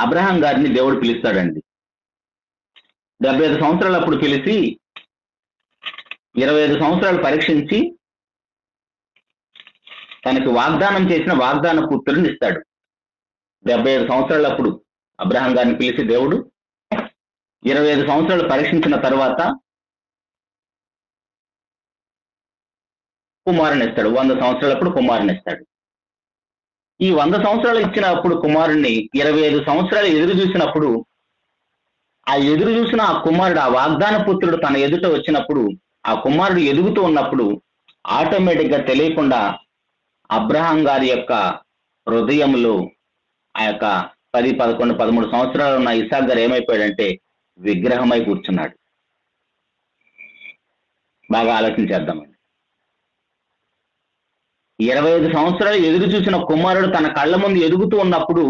అబ్రహాం గారిని దేవుడు పిలుస్తాడండి. 75 సంవత్సరాలు అప్పుడు పిలిచి 25 సంవత్సరాలు పరీక్షించి తనకి వాగ్దానం చేసిన వాగ్దాన పుత్రుని ఇస్తాడు. 75 సంవత్సరాలు అప్పుడు అబ్రహాం గారిని పిలిచి దేవుడు 25 సంవత్సరాలు పరీక్షించిన తర్వాత కుమారుని ఇస్తాడు. 100 సంవత్సరాలప్పుడు కుమారుని ఇస్తాడు. ఈ 100 సంవత్సరాలు ఇచ్చినప్పుడు కుమారుణ్ణి 25 సంవత్సరాలు ఎదురు చూసినప్పుడు, ఆ ఎదురు చూసిన ఆ కుమారుడు, ఆ వాగ్దాన పుత్రుడు తన ఎదుట వచ్చినప్పుడు, ఆ కుమారుడు ఎదుగుతూ ఉన్నప్పుడు ఆటోమేటిక్ గా తెలియకుండా అబ్రహాం గారి యొక్క హృదయంలో ఆ యొక్క 10, 11, 13 సంవత్సరాలు ఉన్న ఇసాక్ గారు ఏమైపోయాడంటే విగ్రహమై కూర్చున్నాడు. బాగా ఆలోచించేద్దామండి. 25 సంవత్సరాలు ఎదురు చూసిన కుమారుడు తన కళ్ళ ముందు ఎదుగుతూ ఉన్నప్పుడు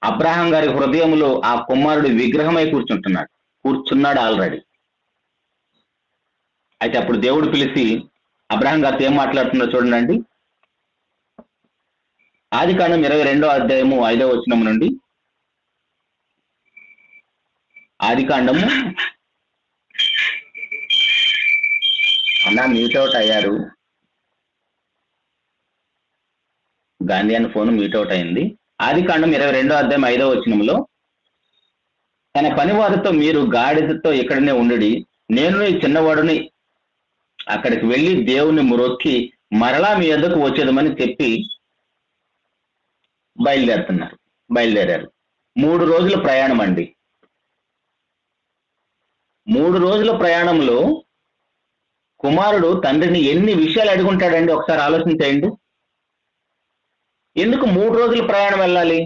అబ్రహాం గారి హృదయంలో ఆ కుమారుడు విగ్రహమై కూర్చున్నాడు ఆల్రెడీ. అయితే అప్పుడు దేవుడు పిలిచి అబ్రహాం గారితో ఏం మాట్లాడుతున్నాడో చూడండి. ఆదికాండం 22వ అధ్యాయము 5వ వచనం నుండి. ఆదికాండము అన్నా మ్యూట్ అవుట్ అయ్యారు. గాంధీ అన్న ఫోన్ మ్యూట్ అవుట్ అయింది. ఆదికాండం 22వ అధ్యాయం 5వ వచనంలో, తన పనివారితో మీరు గాడిదతో ఇక్కడనే ఉండి నేను ఈ చిన్నవాడుని అక్కడికి వెళ్ళి దేవుని మొక్కి మరలా మీ యొద్దకు వచ్చేదమని చెప్పి బయలుదేరారు. 3 రోజుల ప్రయాణం అండి. 3 రోజుల ప్రయాణంలో కుమారుడు తండ్రిని ఎన్ని విషయాలు అడుగుంటాడండి? ఒకసారి ఆలోచించేయండి. ఎందుకు 3 రోజుల ప్రయాణం వెళ్ళాలి?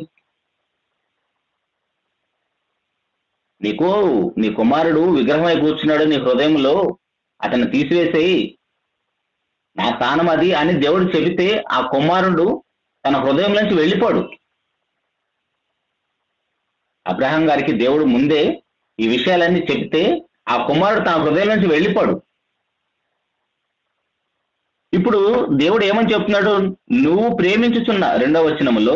నీ కుమారుడు విగ్రహమై కూర్చున్నాడు నీ హృదయంలో, అతన్ని తీసివేసేయి, నా స్థానం అది అని దేవుడు చెబితే ఆ కుమారుడు తన హృదయం నుంచి వెళ్ళిపోడు. అబ్రహాం గారికి దేవుడు ముందే ఈ విషయాలన్నీ చెబితే ఆ కుమారుడు తన హృదయం నుంచి వెళ్ళిపోడు. ఇప్పుడు దేవుడు ఏమని చెప్తున్నాడు? నువ్వు ప్రేమించుచున్న 2వ వచనములో,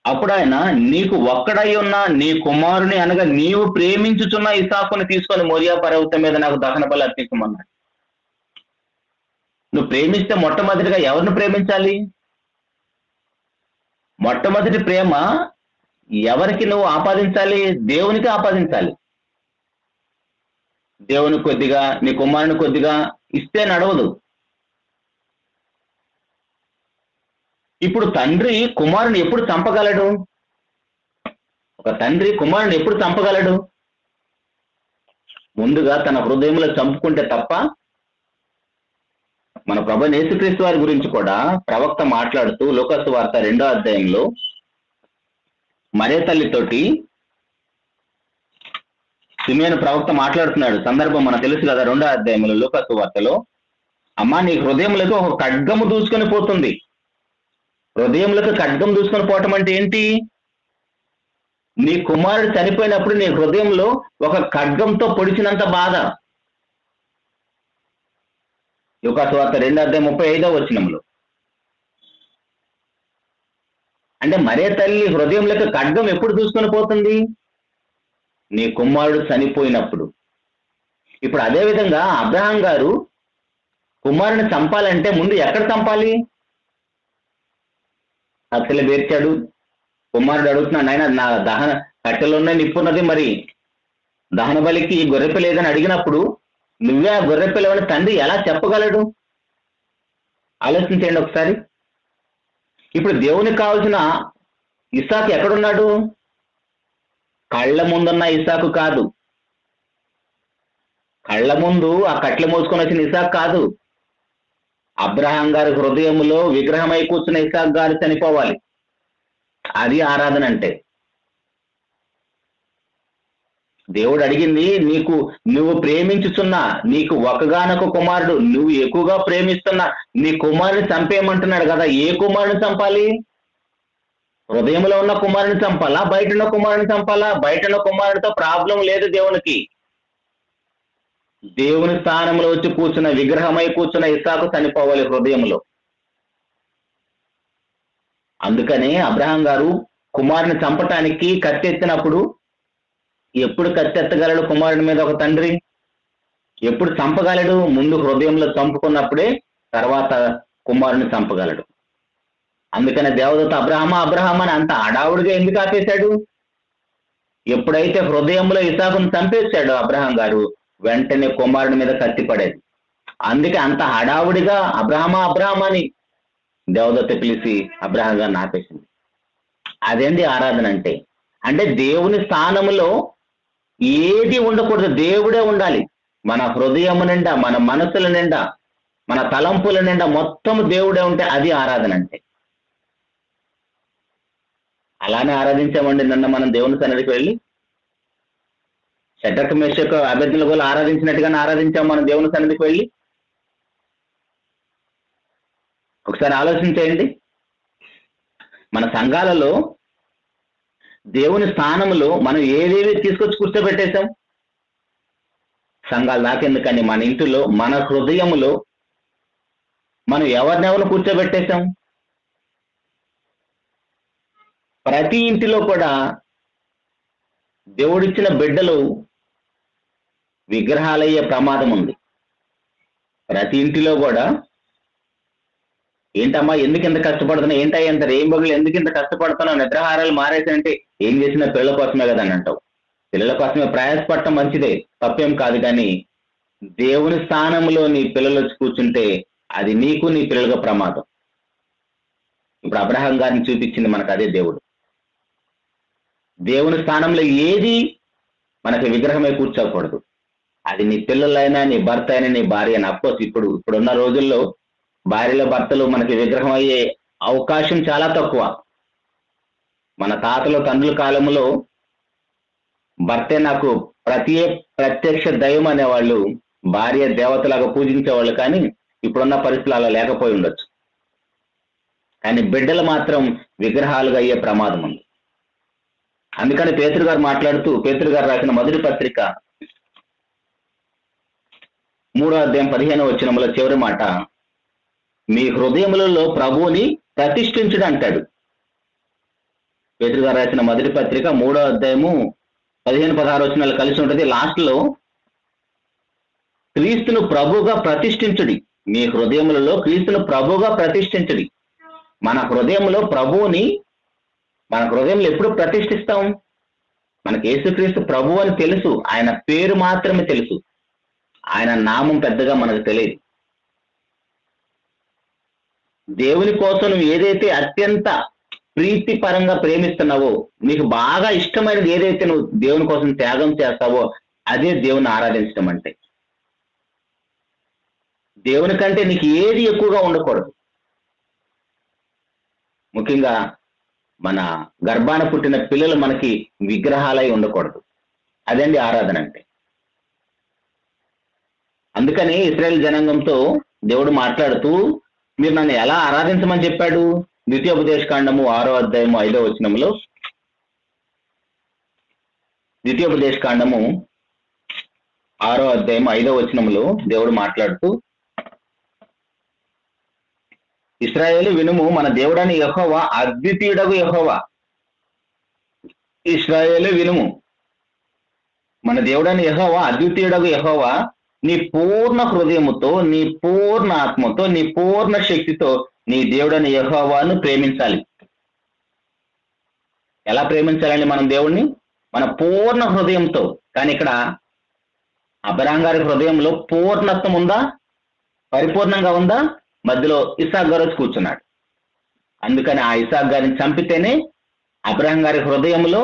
అప్పుడు ఆయన నీకు ఒక్కడై ఉన్న నీ కుమారుని అనగా నీవు ప్రేమించుచున్న ఇసాకుని తీసుకొని మోరియా పర్వతం మీద నాకు దహన బలి అర్పించమన్నాడు. నువ్వు ప్రేమిస్తే మొట్టమొదటిగా ఎవరిని ప్రేమించాలి? మొట్టమొదటి ప్రేమ ఎవరికి నువ్వు ఆపాదించాలి? దేవునికి ఆపాదించాలి. దేవుని కొద్దిగా, నీ కుమారుని కొద్దిగా ఇస్తే నడవదు. ఇప్పుడు తండ్రి కుమారుని ఎప్పుడు చంపగలడు? ఒక తండ్రి కుమారుని ఎప్పుడు చంపగలడు? ముందుగా తన హృదయంలో చంపుకుంటే తప్ప. మన ప్రభువైన యేసుక్రీస్తు వారి గురించి కూడా ప్రవక్త మాట్లాడుతూ లూకాసు వార్త 2వ అధ్యాయంలో మరే తల్లితోటి సిమియోను ప్రవక్త మాట్లాడుతున్నాడు. సందర్భం మనకు తెలుసు కదా. 2వ అధ్యాయంలో లూకాసు వార్తలో, అమ్మా నీ హృదయంలోకి ఒక ఖడ్గము దూసుకొని పోతుంది. హృదయంలోకి ఖడ్గం దూసుకొని పోవటం అంటే ఏంటి? నీ కుమారుడు చనిపోయినప్పుడు నీ హృదయంలో ఒక ఖడ్గంతో పొడిచినంత బాధ. లూకాసు వార్త 2వ అధ్యాయం 35వ వచనంలో. అంటే మరే తల్లి హృదయంలోకి ఖడ్గం ఎప్పుడు దూసుకొని పోతుంది? నీ కుమారుడు చనిపోయినప్పుడు. ఇప్పుడు అదే విధంగా అబ్రహాం గారు కుమారుని చంపాలంటే ముందు ఎక్కడ చంపాలి? అసలు పేర్చాడు. కుమారుడు అడుగుతున్నాడు, ఆయన నా దహన కట్టెలున్న నిప్పున్నది, మరి దహన బలికి గొర్రెపిల్ల లేదని అడిగినప్పుడు నువ్వే ఆ గొర్రెపిల్లవని తండ్రి ఎలా చెప్పగలడు? ఆలోచించండి ఒకసారి. ఇప్పుడు దేవునికి కావాల్సిన ఇస్సాకు ఎక్కడున్నాడు? కళ్ళ ముందున్న ఇస్సాకు కాదు, కళ్ళ ముందు ఆ కట్ల మోసుకొని వచ్చిన ఇస్సాకు కాదు. అబ్రహాం గారి హృదయంలో విగ్రహమై కూర్చున్న ఇస్సాకు గారు చనిపోవాలి. అది ఆరాధన అంటే. దేవుడు అడిగింది, నువ్వు ప్రేమించుచున్నా నీకు ఒకగానొక కుమారుడు, నువ్వు ఎక్కువగా ప్రేమిస్తున్నా నీ కుమారుని చంపేయమంటున్నాడు కదా. ఏ కుమారుని చంపాలి? హృదయంలో ఉన్న కుమారుని చంపాలా, బయట ఉన్న కుమారుని చంపాలా? బయట ఉన్న కుమారుడితో ప్రాబ్లం లేదు దేవునికి. దేవుని స్థానంలో వచ్చి కూర్చున్న విగ్రహమై కూర్చున్న ఇస్సాకు చనిపోవాలి హృదయంలో. అందుకనే అబ్రహాం గారు కుమారుని చంపటానికి కత్తెత్తినప్పుడు, ఎప్పుడు కత్తెత్తగలడు కుమారుడి మీద ఒక తండ్రి? ఎప్పుడు చంపగలడు? ముందు హృదయంలో చంపుకున్నప్పుడే తర్వాత కుమారుని చంపగలడు. అందుకనే దేవదూత అబ్రహామా అని అంత హడావుడిగా ఎందుకు ఆపేశాడు? ఎప్పుడైతే హృదయంలో ఇసాకును చంపేశాడో అబ్రహాం గారు, వెంటనే కుమారుడి మీద కత్తి పడేది. అందుకే అంత హడావుడిగా అబ్రహామా అని దేవదూత పిలిచి అబ్రహాం గారిని ఆపేసింది. అదేంటి ఆరాధన అంటే? అంటే దేవుని స్థానంలో ఏది ఉండకూడదు, దేవుడే ఉండాలి. మన హృదయము నిండా, మన మనసుల నిండా, మన తలంపుల నిండా మొత్తం దేవుడే ఉంటే అది ఆరాధన అంటే. అలానే ఆరాధించామండి నిన్న మనం దేవుని సన్నిధికి వెళ్ళి. షడ్రక్ మేషక్ అబేద్నెగోలు ఆరాధించినట్టుగానే ఆరాధించాం మనం దేవుని సన్నిధికి వెళ్ళి. ఒకసారి ఆలోచించేయండి. మన సంఘాలలో దేవుని స్థానంలో మనం ఏదేవి తీసుకొచ్చి కూర్చోబెట్టేశాం? సంఘాలు దాకెందుకని మన ఇంటిలో, మన హృదయములో మనం ఎవరినెవరిని కూర్చోబెట్టేశాం? ప్రతి ఇంటిలో కూడా దేవుడిచ్చిన బిడ్డలు విగ్రహాలయ్యే ప్రమాదం ఉంది. ప్రతి ఇంటిలో కూడా ఏంటమ్మా ఎందుకు ఇంత కష్టపడుతున్నావు, ఏంటా ఎంత రేంబగులు ఎందుకు ఇంత కష్టపడుతున్నావు, నిద్రాహారాలు మారేసానంటే ఏం చేసినా పిల్లల కోసమే కదా అని అంటావు. పిల్లల కోసమే ప్రయాసపడటం మంచిదే, తప్పేం కాదు. కానీ దేవుని స్థానంలో నీ పిల్లలు వచ్చి కూర్చుంటే అది నీకు నీ పిల్లలకు ప్రమాదం. ఇప్పుడు అబ్రహాం గారిని చూపించింది మనకు అదే దేవుడు. దేవుని స్థానంలో ఏది మనకి విగ్రహమై కూర్చోకూడదు. అది నీ పిల్లలైనా, నీ భర్త అయినా, నీ భార్య అయినా. అఫ్కోర్స్ ఇప్పుడున్న రోజుల్లో భార్యల భర్తలు మనకి విగ్రహం అయ్యే అవకాశం చాలా తక్కువ. మన తాతలు తండ్రుల కాలంలో భర్తే నాకు ప్రత్యక్ష దైవం అనేవాళ్ళు, భార్య దేవతలాగా పూజించేవాళ్ళు. కానీ ఇప్పుడున్న పరిస్థితులు అలా లేకపోయి ఉండొచ్చు. కానీ బిడ్డలు మాత్రం విగ్రహాలుగా అయ్యే ప్రమాదం ఉంది. అందుకని పేతురు గారు మాట్లాడుతూ, పేతురు గారు రాసిన మొదటి పత్రిక 3వ అధ్యాయం 15వ వచనంలో చివరి మాట, మీ హృదయములలో ప్రభువుని ప్రతిష్ఠించుడు అంటాడు. పేతురు గారు రాసిన మొదటి పత్రిక 3వ అధ్యాయము 15-16 వచనాలు కలిసి ఉంటుంది. లాస్ట్ లో క్రీస్తును ప్రభువుగా ప్రతిష్ఠించుడి, మీ హృదయములలో క్రీస్తును ప్రభువుగా ప్రతిష్ఠించుడి. మన హృదయంలో ప్రభువుని మన హృదయంలో ఎప్పుడు ప్రతిష్ఠిస్తాం? మనకి యేసుక్రీస్తు ప్రభు అని తెలుసు, ఆయన పేరు మాత్రమే తెలుసు, ఆయన నామం పెద్దగా మనకు తెలియదు. దేవుని కోసం నువ్వు ఏదైతే అత్యంత ప్రీతిపరంగా ప్రేమిస్తున్నావో, నీకు బాగా ఇష్టమైనది ఏదైతే నువ్వు దేవుని కోసం త్యాగం చేస్తావో అదే దేవుని ఆరాధించడం అంటే. దేవుని కంటే నీకు ఏది ఎక్కువగా ఉండకూడదు. ముఖ్యంగా మన గర్భాన పుట్టిన పిల్లలు మనకి విగ్రహాలై ఉండకూడదు. అదండి ఆరాధన అంటే. అందుకని ఇశ్రాయేల్ జనాంగంతో దేవుడు మాట్లాడుతూ, మీరు నన్ను ఎలా ఆరాధించమని చెప్పాడు? ద్వితీయోపదేశకాండము 6వ అధ్యాయము 5వ వచనంలో, ద్వితీయోపదేశకాండము 6వ అధ్యాయం 5వ వచనంలో దేవుడు మాట్లాడుతూ, ఇశ్రాయేలు వినుము, మన దేవుడని యెహోవా అద్వితీయుడగు యెహోవా. ఇశ్రాయేలు వినుము, మన దేవుడైన యెహోవా, అద్వితీయుడగు యెహోవా నీ పూర్ణ హృదయముతో, నీ పూర్ణ ఆత్మతో, నీ పూర్ణ శక్తితో నీ దేవుడైన యెహోవాను ప్రేమించాలి. ఎలా ప్రేమించాలండి మనం దేవుణ్ణి? మన పూర్ణ హృదయంతో. కానీ ఇక్కడ అబ్రహాం గారి హృదయంలో పూర్ణత్వం ఉందా? పరిపూర్ణంగా ఉందా? మధ్యలో ఇస్సాకు గారు వచ్చి కూర్చున్నాడు. అందుకని ఆ ఇస్సాకు గారిని చంపితేనే అబ్రహాం గారి హృదయంలో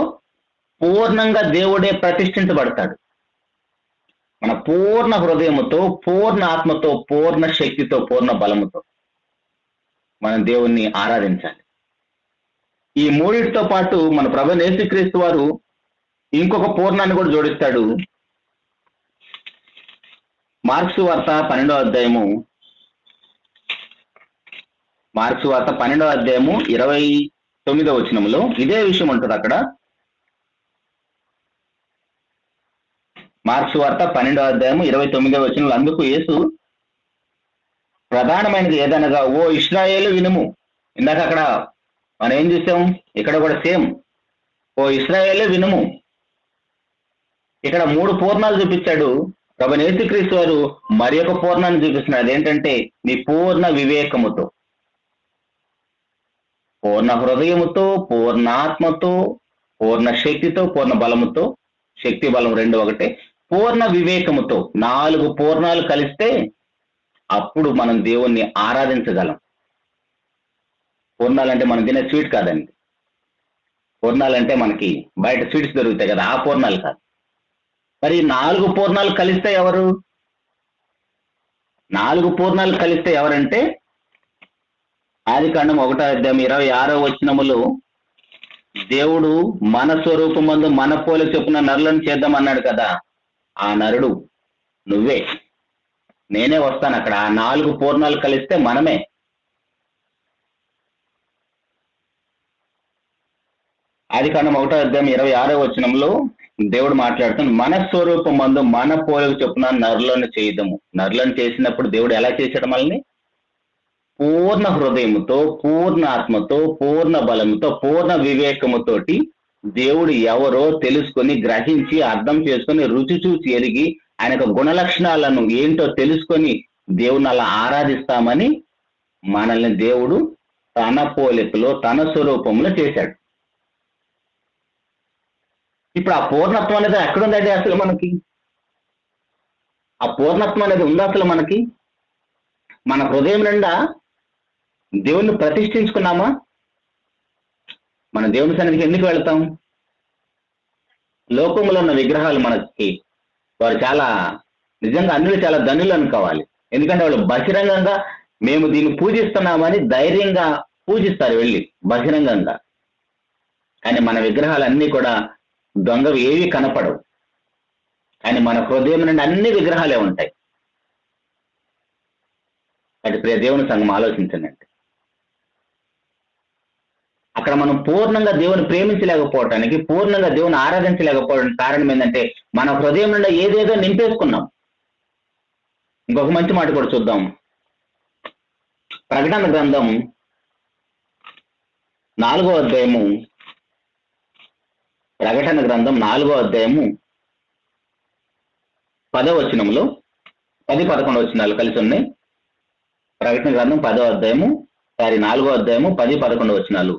పూర్ణంగా దేవుడే ప్రతిష్ఠించబడతాడు. మన పూర్ణ హృదయముతో, పూర్ణ ఆత్మతో, పూర్ణ శక్తితో, పూర్ణ బలముతో మనం దేవుణ్ణి ఆరాధించాలి. ఈ మూడిటితో పాటు మన ప్రభువైన యేసుక్రీస్తు వారు ఇంకొక పూర్ణాన్ని కూడా జోడిస్తాడు. మార్క్సు వార్త 12వ అధ్యాయము 29వ వచనంలో ఇదే విషయం ఉంటుంది. అక్కడ మార్క్సు వార్త 12వ అధ్యాయము 29వ వచనంలో, అందుకు యేసు ప్రధానమైనది ఏదనగా, ఓ ఇశ్రాయేలు వినుము. ఇందాక అక్కడ మనం ఏం చూసాం? ఇక్కడ కూడా సేమ్, ఓ ఇశ్రాయేలు వినుము. ఇక్కడ 3 పూర్ణాలు చూపించాడు. ప్రభువైన యేసుక్రీస్తు వారు మరి ఒక పూర్ణాన్ని చూపిస్తున్నాడు. అదేంటంటే నీ పూర్ణ వివేకముతో, పూర్ణ హృదయముతో, పూర్ణ ఆత్మతో, పూర్ణ శక్తితో, పూర్ణ బలముతో. శక్తి బలం 2 ఒకటే. పూర్ణ వివేకముతో 4 పూర్ణాలు కలిస్తే అప్పుడు మనం దేవుణ్ణి ఆరాధించగలం. పూర్ణాలంటే మనం తినే స్వీట్ కాదండి. పూర్ణాలంటే మనకి బయట స్వీట్స్ దొరుకుతాయి కదా, ఆ పూర్ణాలు కాదు. మరి 4 పూర్ణాలు కలిస్తే ఎవరు? 4 పూర్ణాలు కలిస్తే ఎవరంటే ఆదికాండం 1వ అధ్యాయం 26వ వచనములో, దేవుడు మన స్వరూపమందు మన పోలిక చొప్పున నరులను చేద్దామన్నాడు కదా. ఆ నరుడు నువ్వే, నేనే వస్తాను. అక్కడ ఆ 4 పూర్ణాలు కలిస్తే మనమే. ఆదికాండం 1వ అధ్యాయం 26వ వచనంలో దేవుడు మాట్లాడుతాను, మన స్వరూపమందు మన పోలిక చొప్పున నరులను చేయదము. నరులను చేసినప్పుడు దేవుడు ఎలా చేశాడు మనల్ని? పూర్ణ హృదయముతో, పూర్ణ ఆత్మతో, పూర్ణ బలముతో, పూర్ణ వివేకముతోటి దేవుడు ఎవరో తెలుసుకొని, గ్రహించి, అర్థం చేసుకొని, రుచి చూసి ఎరిగి, ఆయన యొక్క గుణ లక్షణాలను ఏంటో తెలుసుకొని దేవుని అలా ఆరాధిస్తామని మనల్ని దేవుడు తన పోలికలో, తన స్వరూపంలో చేశాడు. ఇప్పుడు ఆ పూర్ణత్వం అనేది ఎక్కడుందండి అసలు మనకి? ఆ పూర్ణత్వం అనేది ఉందా అసలు మనకి? మన హృదయం నిండా దేవుణ్ణి ప్రతిష్ఠించుకున్నామా? మన దేవుని సన్నిధికి ఎందుకు వెళ్తాం? లోకంలో ఉన్న విగ్రహాలు మనకి, వారు చాలా నిజంగా అన్యులు చాలా ధనులు అనుకోవాలి. ఎందుకంటే వాళ్ళు బహిరంగంగా మేము దీన్ని పూజిస్తున్నామని ధైర్యంగా పూజిస్తారు వెళ్ళి బహిరంగంగా. కానీ మన విగ్రహాలన్నీ కూడా దొంగవి, ఏవి కనపడవు. కానీ మన హృదయం నుండి అన్ని విగ్రహాలే ఉంటాయి. అంటే ప్రియ దేవుని సంఘం ఆలోచించండి. అక్కడ మనం పూర్ణంగా దేవుని ప్రేమించలేకపోవటానికి, పూర్ణంగా దేవుని ఆరాధించలేకపోవడానికి కారణం ఏంటంటే మన హృదయం నుండి ఏదేదో నింపేసుకున్నాం. ఇంకొక మంచి మాట కూడా చూద్దాం. ప్రకటన గ్రంథం 4వ అధ్యాయము, ప్రకటన గ్రంథం 4వ అధ్యాయము 10వ వచనంలో, 10-11 వచనాలు కలిసి ఉన్నాయి. ప్రకటన గ్రంథం 4వ అధ్యాయము 10-11 వచనాలు.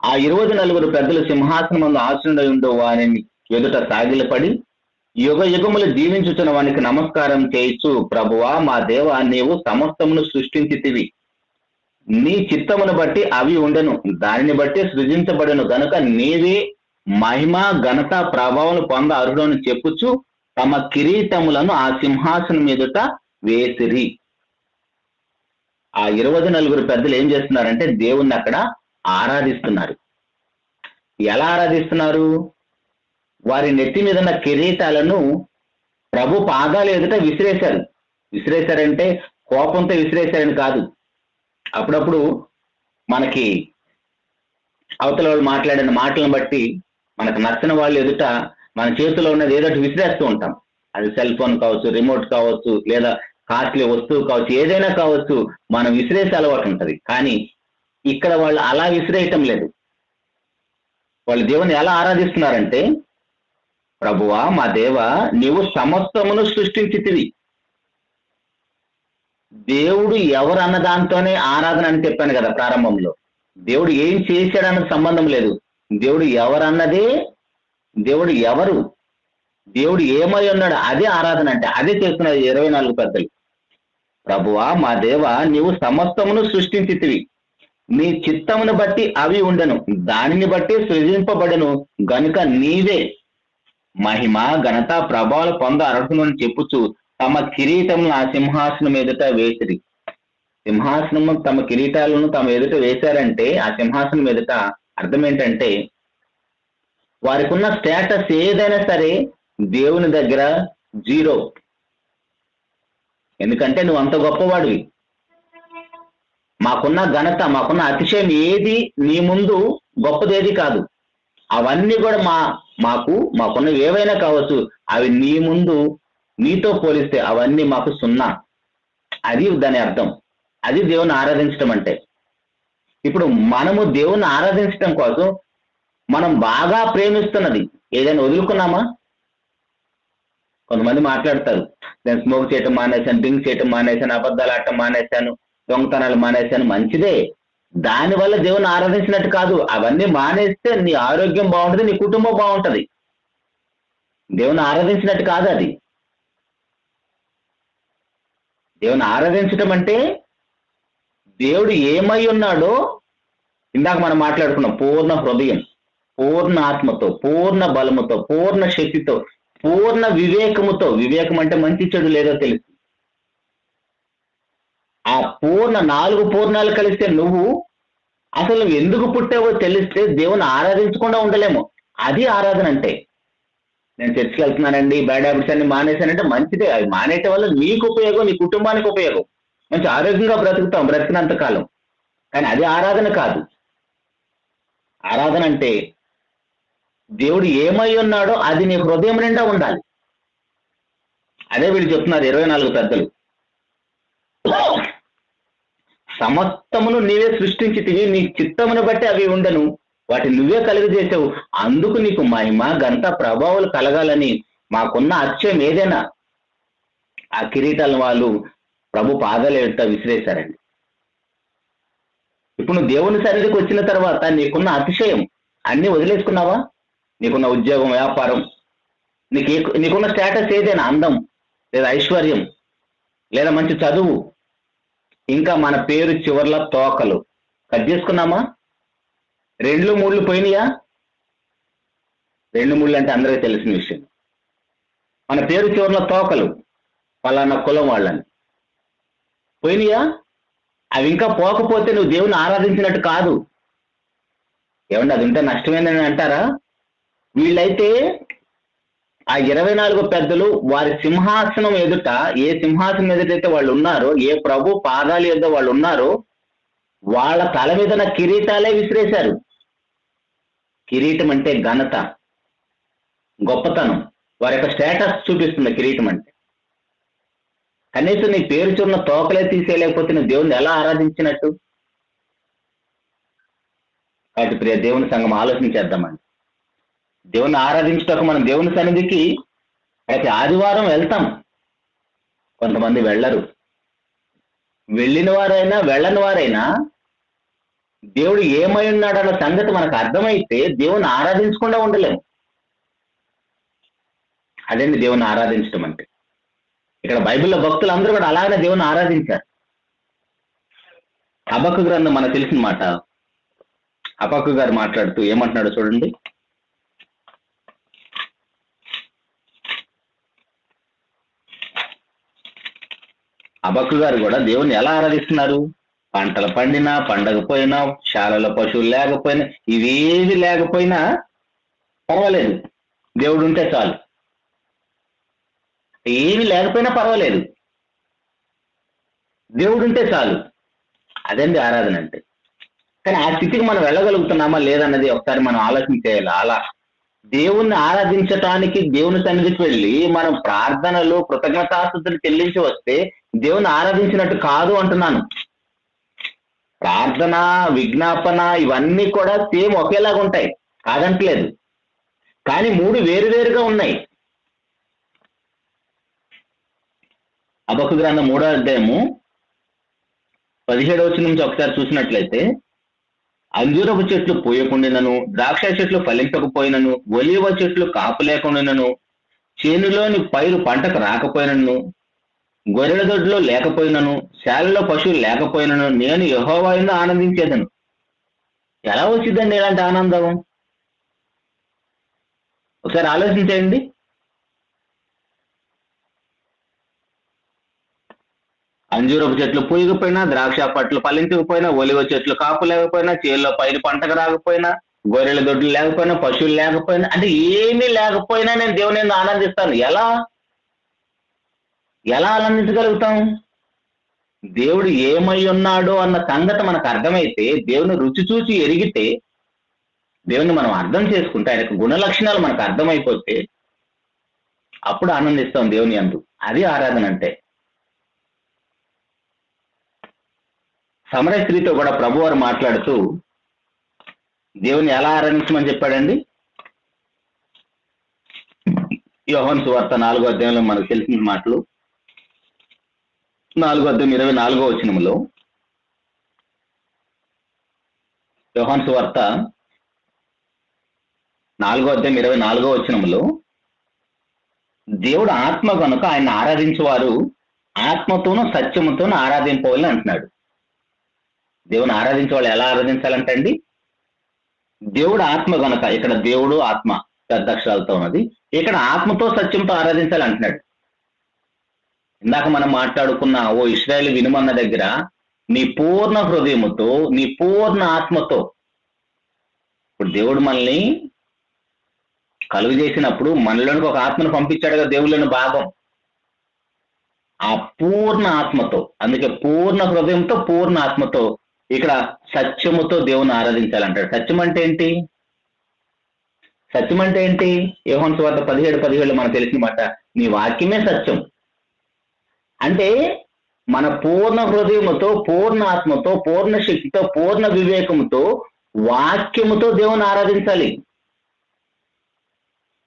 ఆ 24 పెద్దలు సింహాసనమందు ఆసీనుడై ఉండు వారిని ఎదుట సాగిలపడి, యుగ యుగములు జీవించుచున్న వానికి నమస్కారం చేయించు, ప్రభువా మా దేవా, నీవు సమస్తమును సృష్టించితివి, నీ చిత్తమును బట్టి అవి ఉండెను, దానిని బట్టి సృజించబడెను గనుక నీవే మహిమ, ఘనత, ప్రభావం పొంద అర్హులను చెప్పుచు తమ కిరీటములను ఆ సింహాసనం ఎదుట వేసిరి. ఆ 24 పెద్దలు ఏం చేస్తున్నారంటే దేవుణ్ణి అక్కడ ఆరాధిస్తున్నారు. ఎలా ఆరాధిస్తున్నారు? వారి నెత్తి మీద ఉన్న కిరీటాలను ప్రభు పాదాలు ఎదుట విసిరేశారు. విసిరేశారంటే కోపంతో విసిరేశారని కాదు. అప్పుడప్పుడు మనకి అవతల వాళ్ళు మాట్లాడిన మాటలను బట్టి మనకు నచ్చిన వాళ్ళు ఎదుట మన చేతిలో ఉన్నది ఏదో విసిరేస్తూ ఉంటాం. అది సెల్ ఫోన్ కావచ్చు, రిమోట్ కావచ్చు, లేదా కాస్ట్లీ వస్తువు కావచ్చు, ఏదైనా కావచ్చు, మనం విసిరేసే అలవాటు ఉంటుంది. కానీ ఇక్కడ వాళ్ళు అలా విసిరేయటం లేదు. వాళ్ళు దేవుని ఎలా ఆరాధిస్తున్నారంటే ప్రభువా మా దేవ, నీవు సమస్తమును సృష్టించితివి. దేవుడు ఎవరు అన్న దాంతోనే ఆరాధన అని చెప్పాను కదా ప్రారంభంలో. దేవుడు ఏం చేశాడన్నది సంబంధం లేదు. దేవుడు ఎవరన్నదే, దేవుడు ఎవరు, దేవుడు ఏమై ఉన్నాడు, అదే ఆరాధన అంటే. అదే చేస్తున్నది 24 పెద్దలు. ప్రభువా మా దేవ, నీవు సమస్తమును సృష్టించితివి. నీ చిత్తమును బట్టి అవి ఉండను, దానిని బట్టి సృజింపబడను గనుక నీవే మహిమ ఘనత ప్రభావాలు పొంద అర్హులను చెప్పుచు తమ కిరీటమును ఆ సింహాసనం ఎదుట వేసిరి. సింహాసనము తమ కిరీటాలను తమ ఎదుట వేశారంటే, ఆ సింహాసనం ఎదుట అర్థం ఏంటంటే, వారికి ఉన్న స్టేటస్ ఏదైనా సరే దేవుని దగ్గర జీరో. ఎందుకంటే నువ్వు అంత గొప్పవాడివి. మాకున్న ఘనత, మాకున్న అతిశయం ఏది నీ ముందు గొప్పదేది కాదు. అవన్నీ కూడా మాకున్నవి ఏవైనా కావచ్చు, అవి నీ ముందు, నీతో పోలిస్తే అవన్నీ మాకు సున్నా. అది దాని అర్థం. అది దేవుని ఆరాధించడం అంటే. ఇప్పుడు మనము దేవుని ఆరాధించడం కోసం మనం బాగా ప్రేమిస్తున్నది ఏదైనా వదులుకున్నామా? కొంతమంది మాట్లాడతారు, నేను స్మోక్ చేయటం మానేశాను, డ్రింక్ చేయటం మానేశాను, అబద్ధాలు ఆడటం మానేశాను, దొంగతనాలు మానేశాను. మంచిదే, దానివల్ల దేవుని ఆరాధించినట్టు కాదు. అవన్నీ మానేస్తే నీ ఆరోగ్యం బాగుంటుంది, నీ కుటుంబం బాగుంటది. దేవుని ఆరాధించినట్టు కాదు అది. దేవుని ఆరాధించటం అంటే దేవుడు ఏమై ఉన్నాడో ఇందాక మనం మాట్లాడుకున్నాం. పూర్ణ హృదయం, పూర్ణ ఆత్మతో, పూర్ణ బలముతో, పూర్ణ శక్తితో, పూర్ణ వివేకముతో. వివేకం అంటే మంచి చెడు లేదో తెలుసు. ఆ 4 పూర్ణాలు కలిస్తే నువ్వు అసలు ఎందుకు పుట్టావో తెలిస్తే దేవుని ఆరాధించకుండా ఉండలేము. అది ఆరాధన అంటే. నేను చర్చికి వెళ్తున్నానండి, బ్యాడ్ హ్యాబిట్స్ అన్ని మానేశానంటే మంచిదే. అవి మానేయటం వల్ల నీకు ఉపయోగం, నీ కుటుంబానికి ఉపయోగం, మంచి ఆరోగ్యంగా బ్రతుకుతాం బ్రతికినంత కాలం. కానీ అది ఆరాధన కాదు. ఆరాధన అంటే దేవుడు ఏమై ఉన్నాడో అది నీ హృదయం నిండా ఉండాలి. అదే వీళ్ళు చెప్తున్నారు 24 పెద్దలు. సమస్తమును నీవే సృష్టించితివి, నీ చిత్తమును బట్టి అవి ఉండను, వాటిని నువ్వే కలుగజేసావు. అందుకు నీకు మహిమ ఘనత ప్రభావాలు కలగాలని మాకున్న అత్యయం ఏదైనా ఆ కిరీటాలను వాళ్ళు ప్రభు పాదాలు ఎదుట విసిరేశారండి. ఇప్పుడు నువ్వు దేవుని సన్నిధికి వచ్చిన తర్వాత నీకున్న అతిశయం అన్ని వదిలేసుకున్నావా? నీకున్న ఉద్యోగం, వ్యాపారం, నీకున్న స్టేటస్ ఏదైనా, అందం లేదా ఐశ్వర్యం లేదా మంచి చదువు, ఇంకా మన పేరు చివర్ల తోకలు కట్ చేసుకున్నామా? 2 3 పోయినాయా? 2 3 అంటే అందరికీ తెలిసిన విషయం. మన పేరు చివర్ల తోకలు పలానా కులం వాళ్ళని పోయినాయా? అవి ఇంకా పోకపోతే నువ్వు దేవుని ఆరాధించినట్టు కాదు. ఏమండి, అది ఉంటే నష్టమేనని అంటారా? వీళ్ళైతే ఆ 24 పెద్దలు వారి సింహాసనం ఎదుట, ఏ సింహాసనం ఎదుటైతే వాళ్ళు ఉన్నారో, ఏ ప్రభు పాదాలు ఎదుట వాళ్ళు ఉన్నారో, వాళ్ళ తల మీద కిరీటాలే విసిరేశారు. కిరీటం అంటే ఘనత, గొప్పతనం, వారి యొక్క స్టేటస్ చూపిస్తుంది కిరీటం అంటే. కనీసం నీ పేరు చూన్న తోకలే తీసేయలేకపోతే నువ్వు దేవుని ఎలా ఆరాధించినట్టు? కాబట్టి ప్రియ దేవుని సంఘం ఆలోచించేద్దామండి. దేవుని ఆరాధించటకు మనం దేవుని సన్నిధికి ప్రతి ఆదివారం వెళ్తాం. కొంతమంది వెళ్ళరు. వెళ్ళిన వారైనా వెళ్ళని వారైనా దేవుడు ఏమై ఉన్నాడన్న సంగతి మనకు అర్థమైతే దేవుని ఆరాధించకుండా ఉండలేము. అదండి దేవుని ఆరాధించడం అంటే. ఇక్కడ బైబిల్లో భక్తులు అందరూ కూడా అలాగనే దేవుని ఆరాధించారు. హబక్కు గ్రంథం మనకు తెలిసిన మాట. హబక్కు గారు మాట్లాడుతూ ఏమంటున్నాడో చూడండి. హబక్కు గారు కూడా దేవుని ఎలా ఆరాధిస్తున్నారు? పంటలు పండినా, పండకపోయినా, శాలలో పశువులు లేకపోయినా, ఇవేవి లేకపోయినా పర్వాలేదు, దేవుడు ఉంటే చాలు. ఏమి లేకపోయినా పర్వాలేదు, దేవుడు ఉంటే చాలు. అదండి ఆరాధన అంటే. కానీ ఆ స్థితికి మనం వెళ్ళగలుగుతున్నామా లేదన్నది ఒకసారి మనం ఆలోచన చేయాలి. అలా దేవుణ్ణి ఆరాధించటానికి దేవుని సన్నిధికి వెళ్ళి మనం ప్రార్థనలు, కృతజ్ఞతాస్తుతులు చెల్లించి వస్తే దేవుని ఆరాధించినట్టు కాదు అంటున్నాను. ప్రార్థన, విజ్ఞాపన ఇవన్నీ కూడా సేమ్ ఒకేలాగా ఉంటాయి, కాదంటలేదు. కానీ మూడు వేరువేరుగా ఉన్నాయి. హబక్కు గ్రంథం 3వ అధ్యాయము 17వ వచనం నుంచి ఒకసారి చూసినట్లయితే, అంజూరపు చెట్లు పూయకుండినను, ద్రాక్ష చెట్లు ఫలించకపోయినను, ఒలీవ చెట్లు కాపు లేకుండాను, చేనులోని పైరు పంటకు రాకపోయినను, గొర్రెల దొడ్లో లేకపోయినను, శాలలో పశువులు లేకపోయినను, నేను యెహోవాయందు ఆనందించేదను. ఎలా వచ్చిందండి ఇలాంటి ఆనందం? ఒకసారి ఆలోచించండి. అంజూరపు చెట్లు పూయకపోయినా, ద్రాక్ష పట్లు ఫలించకపోయినా, ఒలివ చెట్లు కాపు లేకపోయినా, చేనులో పైరు పంటకు రాకపోయినా, గొర్రెల దొడ్లు లేకపోయినా, పశువులు లేకపోయినా, అంటే ఏమీ లేకపోయినా నేను దేవుని యందు ఆనందిస్తాను. ఎలా ఆనందించగలుగుతాం? దేవుడు ఏమై ఉన్నాడో అన్న సంగతి మనకు అర్థమైతే, దేవుని రుచి చూచి ఎరిగితే, దేవుని మనం అర్థం చేసుకుంటే, ఆయన గుణ లక్షణాలు మనకు అర్థమైపోతే అప్పుడు ఆనందిస్తాం దేవుని యందు. అది ఆరాధన అంటే. సమరయ స్త్రీతో కూడా ప్రభువారు మాట్లాడుతూ దేవుని ఎలా ఆరాధించమని చెప్పాడండి? యోహాను సువార్త 4వ అధ్యాయంలో మనకు తెలిసిన మాటలు, 4వ అధ్యాయం 24వ వచనంలో, యోహాను సువార్త 4వ అధ్యాయం 24వ వచనంలో, దేవుడు ఆత్మ కనుక ఆయన ఆరాధించేవారు ఆత్మతోనూ సత్యముతోనూ ఆరాధింపవాలని అంటున్నాడు. దేవుని ఆరాధించే వాళ్ళు ఎలా ఆరాధించాలంటే అండి, దేవుడు ఆత్మ గనక, ఇక్కడ దేవుడు ఆత్మ పెద్ద అక్షరాలతో ఉన్నది, ఇక్కడ ఆత్మతో సత్యంతో ఆరాధించాలంటున్నాడు. ఇందాక మనం మాట్లాడుకున్న ఓ ఇశ్రాయేలు వినుమన్న దగ్గర నీ పూర్ణ హృదయముతో, నీ పూర్ణ ఆత్మతో. ఇప్పుడు దేవుడు మనల్ని కలుగు చేసినప్పుడు మనలోనికి ఒక ఆత్మను పంపించాడుగా, దేవుళ్ళని భాగం. ఆ పూర్ణ ఆత్మతో, అందుకే పూర్ణ హృదయంతో పూర్ణ ఆత్మతో, ఇక్కడ సత్యముతో దేవుని ఆరాధించాలంటాడు. సత్యం అంటే ఏంటి? సత్యం అంటే ఏంటి? యోహాను సువార్త 17:17 మనకు తెలిసిన మాట, నీ వాక్యమే సత్యం. అంటే మన పూర్ణ హృదయముతో, పూర్ణ ఆత్మతో, పూర్ణ శక్తితో, పూర్ణ వివేకముతో, వాక్యముతో దేవుని ఆరాధించాలి.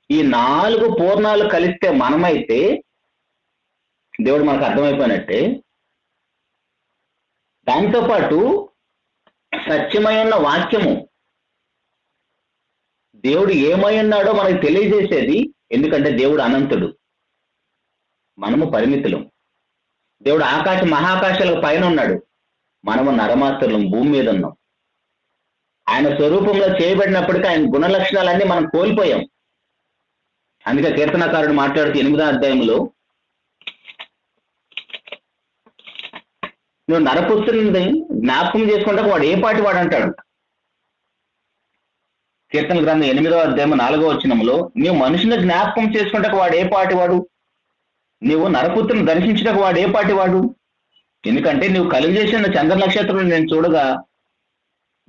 ఈ 4 పూర్ణాలు కలిస్తే మనమైతే దేవుడు మనకు అర్థమైపోయినట్టే. దాంతో పాటు సత్యమైన వాక్యము, దేవుడు ఏమై ఉన్నాడో మనకు తెలియజేసేది. ఎందుకంటే దేవుడు అనంతుడు, మనము పరిమితులం. దేవుడు మహాకాశాలకు పైన ఉన్నాడు, మనము నరమాత్రులం, భూమి మీద ఉన్నాం. ఆయన స్వరూపంలో చేయబడినప్పటికీ ఆయన గుణ లక్షణాలన్నీ మనం కోల్పోయాం. అందుకే కీర్తనకారుడు మాట్లాడుతూ 8వ అధ్యాయంలో, నువ్వు నరపుత్రుని జ్ఞాపకం చేసుకుంటే వాడు ఏ పాటి వాడు అంటాడు. కీర్తన గ్రంథం 8వ అధ్యాయం 4వ వచనంలో, నీవు మనుషుని జ్ఞాపకం చేసుకుంటే వాడు ఏ పాటి వాడు, నీవు నరపుత్రుని దర్శించటకు వాడు ఏ పాటి వాడు. ఎందుకంటే నువ్వు కలుగు చేసిన చంద్ర నక్షత్రం నేను చూడగా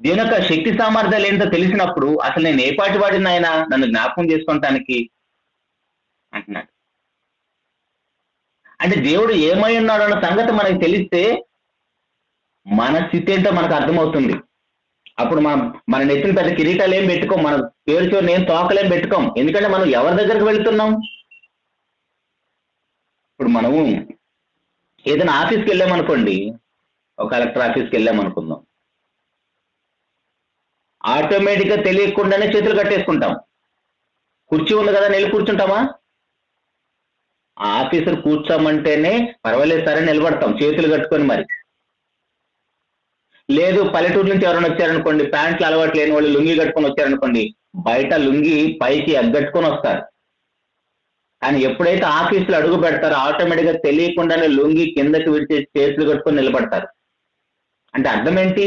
దీని యొక్క శక్తి సామర్థ్యాలు ఏంటో తెలిసినప్పుడు అసలు నేను ఏ పాటి వాడిని ఆయన నన్ను జ్ఞాపకం చేసుకోవటానికి అంటున్నాడు. అంటే దేవుడు ఏమై ఉన్నాడు అన్న సంగతి మనకు తెలిస్తే మన స్థితి ఏంటో మనకు అర్థమవుతుంది. అప్పుడు మన నెత్తిన పెద్ద కిరీటాలు ఏం పెట్టుకోం, మన పేరు చోరు నేను తోకలేం పెట్టుకోం. ఎందుకంటే మనం ఎవరి దగ్గరకు వెళుతున్నాం? ఇప్పుడు మనము ఏదైనా ఆఫీస్కి వెళ్ళామనుకోండి, ఒక కలెక్టర్ ఆఫీస్కి వెళ్ళామనుకుందాం, ఆటోమేటిక్గా తెలియకుండానే చేతులు కట్టేసుకుంటాం. కుర్చీ ఉంది కదా నిలిచి కూర్చుంటామా? ఆ ఆఫీసర్ కూర్చోమంటేనే పర్వాలేదు సరే నిలబడతాం చేతులు కట్టుకొని. మరి లేదు పల్లెటూరు నుంచి ఎవరైనా వచ్చారనుకోండి, ప్యాంట్లు అలవాటు లేని వాళ్ళు లుంగి కట్టుకొని వచ్చారనుకోండి, బయట లుంగి పైకి ఎగ్గట్టుకొని వస్తారు. కానీ ఎప్పుడైతే ఆఫీసులో అడుగు పెడతారో ఆటోమేటిక్గా తెలియకుండానే లుంగి కిందకి విడిచి చేతులు కట్టుకొని నిలబడతారు. అంటే అర్థం ఏంటి?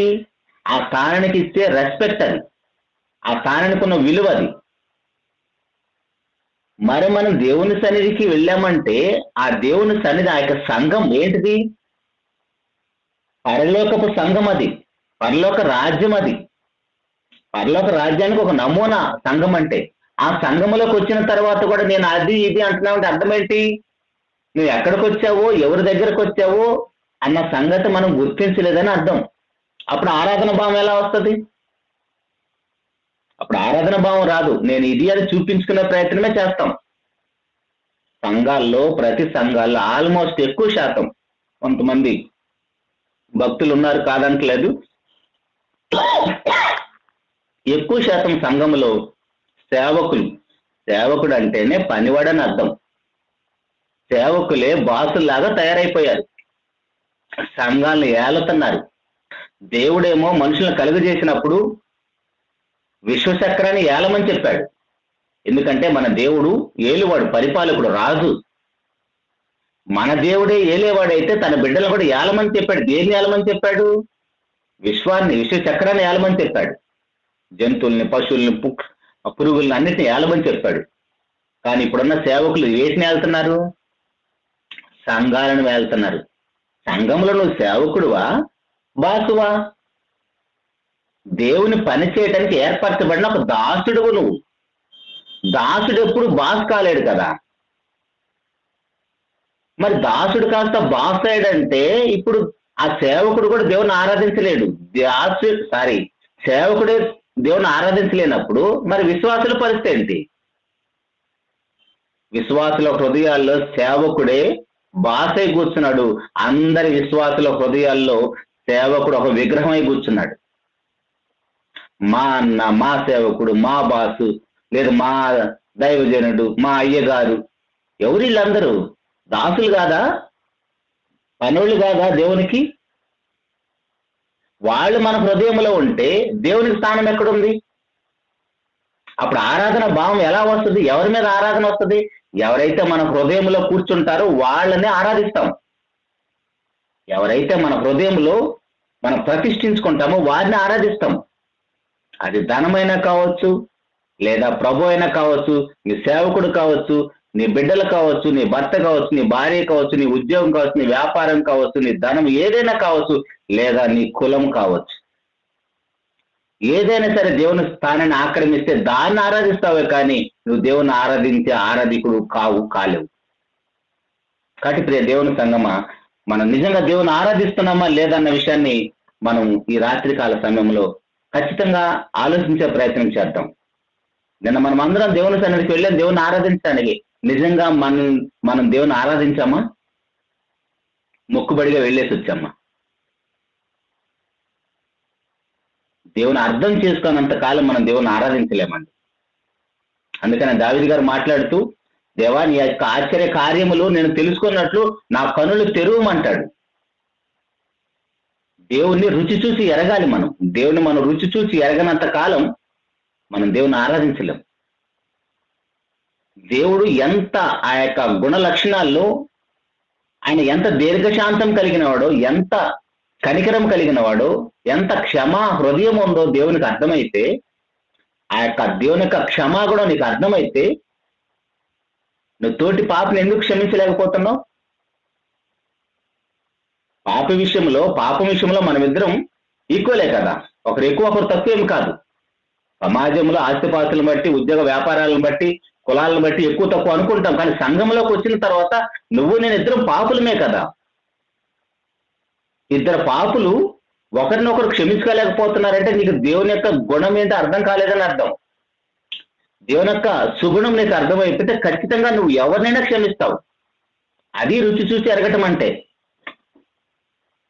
ఆ స్థానానికి ఇచ్చే రెస్పెక్ట్ అది, ఆ స్థానానికి ఉన్న విలువ అది. మరి మనం దేవుని సన్నిధికి వెళ్ళామంటే ఆ దేవుని సన్నిధి, ఆ యొక్క సంఘం ఏంటిది? పరలోకపు సంఘం అది, పరలోక రాజ్యం అది. పరలోక రాజ్యానికి ఒక నమూనా సంఘం అంటే. ఆ సంఘంలోకి వచ్చిన తర్వాత కూడా నేను అది ఇది అంటున్నామంటే అర్థం ఏంటి? నువ్వు ఎక్కడికి వచ్చావో, ఎవరి దగ్గరకు వచ్చావో అన్న సంగతి మనం గుర్తించలేదని అర్థం. అప్పుడు ఆరాధన భావం ఎలా వస్తుంది? అప్పుడు ఆరాధన భావం రాదు. నేను ఇది అది చూపించుకునే ప్రయత్నమే చేస్తాం. సంఘాల్లో, ప్రతి సంఘాల్లో ఆల్మోస్ట్ ఎక్కువ శాతం కొంతమంది భక్తులు ఉన్నారు కాదంటలేదు, ఎక్కువ శాతం సంఘంలో సేవకుడు అంటేనే పనివాడని అర్థం. సేవకులే బాసుల్లాగా తయారైపోయారు, సంఘాలను ఏలుతున్నారు. దేవుడేమో మనుషులను కలుగజేసినప్పుడు విశ్వచక్రాన్ని ఏలమని చెప్పాడు. ఎందుకంటే మన దేవుడు ఏలువాడు, పరిపాలకుడు, రాజు. మన దేవుడే ఏలేవాడైతే తన బిడ్డలు కూడా ఏలమని చెప్పాడు. దేన్ని ఏలమని చెప్పాడు? విశ్వచక్రాన్ని ఏలమని చెప్పాడు. జంతువుల్ని, పశువుల్ని, పురుగుల్ని అన్నిటిని ఏలమని చెప్పాడు. కానీ ఇప్పుడున్న సేవకులు వేటిని ఏళ్తున్నారు? సంఘాలను వెళ్తున్నారు. సంఘంలో నువ్వు సేవకుడువా, బాసువా? దేవుని పని చేయడానికి ఏర్పరచబడిన ఒక దాసుడువు నువ్వు. దాసుడు ఎప్పుడు బాస్ కాలేడు కదా. మరి దాసుడు కాస్త బాస్ అయ్యాడంటే ఇప్పుడు ఆ సేవకుడు కూడా దేవుని ఆరాధించలేడు. సేవకుడే దేవుని ఆరాధించలేనప్పుడు మరి విశ్వాసుల పరిస్థితి ఏంటి? విశ్వాసుల హృదయాల్లో సేవకుడే బాస్ అయి కూర్చున్నాడు. అందరి విశ్వాసుల హృదయాల్లో సేవకుడు ఒక విగ్రహమై కూర్చున్నాడు. మా అన్న, మా సేవకుడు, మా బాసు, లేదు మా దైవజనుడు, మా అయ్యగారు. ఎవరు వీళ్ళందరూ? దాసులు కాదా? పనులు కాదా దేవునికి? వాళ్ళు మన హృదయంలో ఉంటే దేవునికి స్థానం ఎక్కడుంది? అప్పుడు ఆరాధన భావం ఎలా వస్తుంది? ఎవరి మీద ఆరాధన వస్తుంది? ఎవరైతే మన హృదయంలో కూర్చుంటారో వాళ్ళనే ఆరాధిస్తాం. ఎవరైతే మన హృదయంలో మనం ప్రతిష్ఠించుకుంటామో వారిని ఆరాధిస్తాం. అది ధనమైనా కావచ్చు, లేదా ప్రభు అయినా కావచ్చు, నీ సేవకుడు కావచ్చు, నీ బిడ్డలు కావచ్చు, నీ భర్త కావచ్చు, నీ భార్య కావచ్చు, నీ ఉద్యోగం కావచ్చు, నీ వ్యాపారం కావచ్చు, నీ ధనం ఏదైనా కావచ్చు, లేదా నీ కులం కావచ్చు. ఏదైనా సరే దేవుని స్థానాన్ని ఆక్రమిస్తే దాన్ని ఆరాధిస్తావే కానీ నువ్వు దేవుని ఆరాధించే ఆరాధికుడు కాలేవు. కాబట్టి ప్రియ దేవుని సంగమా, మనం నిజంగా దేవుని ఆరాధిస్తున్నామా లేదన్న విషయాన్ని మనం ఈ రాత్రికాల సమయంలో ఖచ్చితంగా ఆలోచించే ప్రయత్నం చేద్దాం. నిన్న మనం అందరం దేవుని సన్నిధికి వెళ్ళాం దేవుని ఆరాధించడానికి. నిజంగా మనం దేవుని ఆరాధించామా? మొక్కుబడిగా వెళ్ళేసి వచ్చామా? దేవుని అర్థం చేసుకున్నంత కాలం మనం దేవుని ఆరాధించలేమండి. అందుకని దావీదు గారు మాట్లాడుతూ, దేవా నీ యొక్క ఆశ్చర్య కార్యములు నేను తెలుసుకున్నట్లు నా కనులు తెరువమంటాడు. దేవుణ్ణి రుచి చూసి ఎరగాలి మనం. దేవుని మనం రుచి చూసి ఎరగనంత కాలం మనం దేవుని ఆరాధించలేం. దేవుడు ఎంత ఆ యొక్క గుణ లక్షణాల్లో ఆయన ఎంత దీర్ఘశాంతం కలిగిన వాడో, ఎంత కనికరం కలిగిన వాడో, ఎంత క్షమా హృదయం ఉందో దేవునికి అర్థమైతే, ఆ యొక్క దేవుని యొక్క క్షమాగుణం నీకు అర్థమైతే నువ్వు తోటి పాపని ఎందుకు క్షమించలేకపోతున్నావు? పాపం విషయంలో మనమిద్దరం ఈక్వలే కదా. ఒకరు ఎక్కువ ఒకరు తక్కువ ఏమి కాదు. సమాజంలో ఆస్తిపాస్తులను బట్టి, ఉద్యోగ వ్యాపారాలను బట్టి, కులాలను బట్టి ఎక్కువ తక్కువ అనుకుంటాం. కానీ సంఘంలోకి వచ్చిన తర్వాత నువ్వు నేను ఇద్దరం పాపులమే కదా. ఇద్దరు పాపులు ఒకరినొకరు క్షమించుకోలేకపోతున్నారంటే నీకు దేవుని యొక్క గుణం ఏంటో అర్థం కాలేదని అర్థం. దేవుని యొక్క సుగుణం నీకు అర్థమైపోతే ఖచ్చితంగా నువ్వు ఎవరినైనా క్షమిస్తావు. అది రుచి చూసి ఎరగటం అంటే.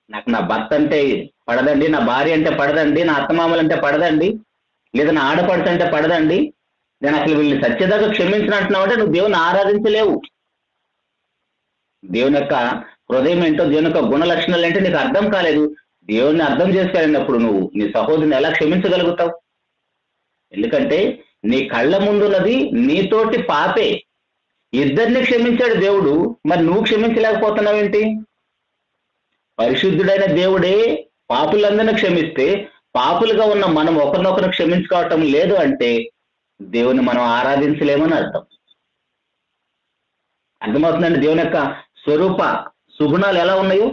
నాకు నా భర్త అంటే పడదండి, నా భార్య అంటే పడదండి, నా అత్తమామలు అంటే పడదండి, లేదా నా ఆడపడుచు అంటే పడదండి, నేను అసలు వీళ్ళని సత్యదాకా క్షమించినట్టున్నావు అంటే నువ్వు దేవుని ఆరాధించలేవు. దేవుని యొక్క హృదయం ఏంటో, దేవుని యొక్క గుణ లక్షణాలు ఏంటో నీకు అర్థం కాలేదు. దేవుని అర్థం చేసుకోలేనప్పుడు నువ్వు నీ సహోదరుని ఎలా క్షమించగలుగుతావు? ఎందుకంటే నీ కళ్ళ ముందున్నది నీతోటి పాపే. ఇద్దరిని క్షమించాడు దేవుడు, మరి నువ్వు క్షమించలేకపోతున్నావేంటి? పరిశుద్ధుడైన దేవుడే పాపులందరినీ క్షమిస్తే పాపులుగా ఉన్న మనం ఒకరినొకరు క్షమించుకోవటం లేదు అంటే దేవుని మనం ఆరాధించలేమని అర్థం. అర్థమవుతుందండి? దేవుని యొక్క స్వరూప సుగుణాలు ఎలా ఉన్నాయో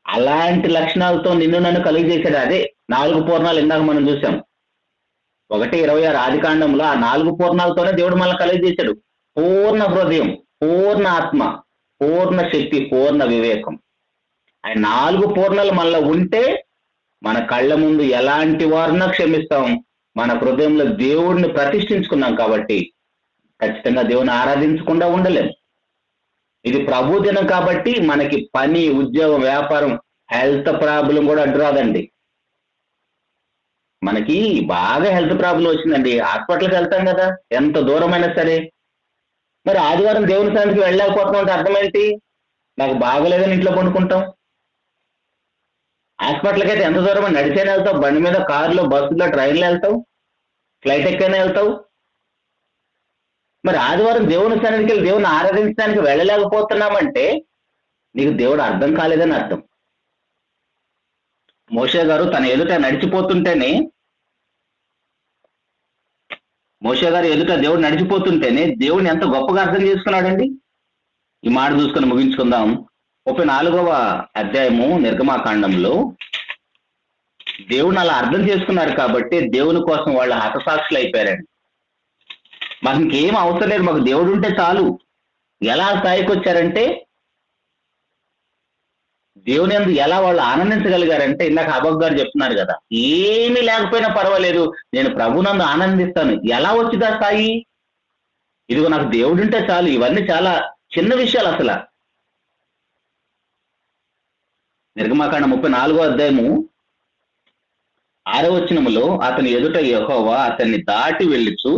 అలాంటి లక్షణాలతో నిన్ను నన్ను కలిగజేశాడు. అదే 4 పూర్ణాలు ఇందాక మనం చూసాం. 1:26 ఆదికాండంలో ఆ 4 పూర్ణాలతోనే దేవుడు మనల్ని కలిగజేశాడు. పూర్ణ హృదయం, పూర్ణ ఆత్మ, పూర్ణ శక్తి, పూర్ణ వివేకం. ఆయన 4 పూర్ణాలు మనలో ఉంటే మన కళ్ళ ముందు ఎలాంటి వారినా క్షమిస్తాం, మన హృదయంలో దేవుడిని ప్రతిష్ఠించుకున్నాం కాబట్టి ఖచ్చితంగా దేవుని ఆరాధించకుండా ఉండలేం. ఇది ప్రభు దినం కాబట్టి మనకి పని, ఉద్యోగం, వ్యాపారం, హెల్త్ ప్రాబ్లం కూడా అడ్డు రాదండి. మనకి బాగా హెల్త్ ప్రాబ్లం వచ్చిందండి, హాస్పిటల్కి వెళ్తాం కదా ఎంత దూరమైనా సరే. మరి ఆదివారం దేవుని సన్నిధికి వెళ్ళలేకపోతున్నాం అంటే అర్థం ఏంటి? నాకు బాగలేదని ఇంట్లో పండుకుంటాం. హాస్పిటల్కి అయితే ఎంత దూరం నడిచైనా వెళ్తావు, బండి మీద, కారులో, బస్సులో, ట్రైన్లో వెళ్తావు, ఫ్లైట్ ఎక్కైనా వెళ్తావు. మరి ఆదివారం దేవుని సన్నిధికి వెళ్ళి దేవుని ఆరాధించడానికి వెళ్ళలేకపోతున్నామంటే నీకు దేవుడు అర్థం కాలేదని అర్థం. మోషే గారు తన ఎదుట నడిచిపోతుంటేనే దేవుడు నడిచిపోతుంటేనే దేవుడిని ఎంత గొప్పగా అర్థం చేసుకున్నాడండి. ఈ మాట చూసుకొని ముగించుకుందాం. 34వ అధ్యాయము నిర్గమాకాండంలో దేవుడిని అలా అర్థం చేసుకున్నారు కాబట్టి దేవుని కోసం వాళ్ళు హతసాక్షులు అయిపోయారండి. మాకు ఇంకేం అవసరం లేదు, మాకు దేవుడు ఉంటే చాలు. ఎలా స్థాయికి వచ్చారంటే దేవుని యందు ఎలా వాళ్ళు ఆనందించగలిగారంటే, ఇందాక హబక్కూ గారు చెప్తున్నారు కదా, ఏమీ లేకపోయినా పర్వాలేదు నేను ప్రభునందు ఆనందిస్తాను. ఎలా వచ్చింది ఆ స్థాయి? ఇదిగో నాకు దేవుడు ఉంటే చాలు. ఇవన్నీ చాలా చిన్న విషయాలు అసలు. నిర్గమాకాండం 34వ అధ్యాయము 6వ వచనములో అతని ఎదుట యెహోవా అతన్ని దాటి వెళ్ళుచు,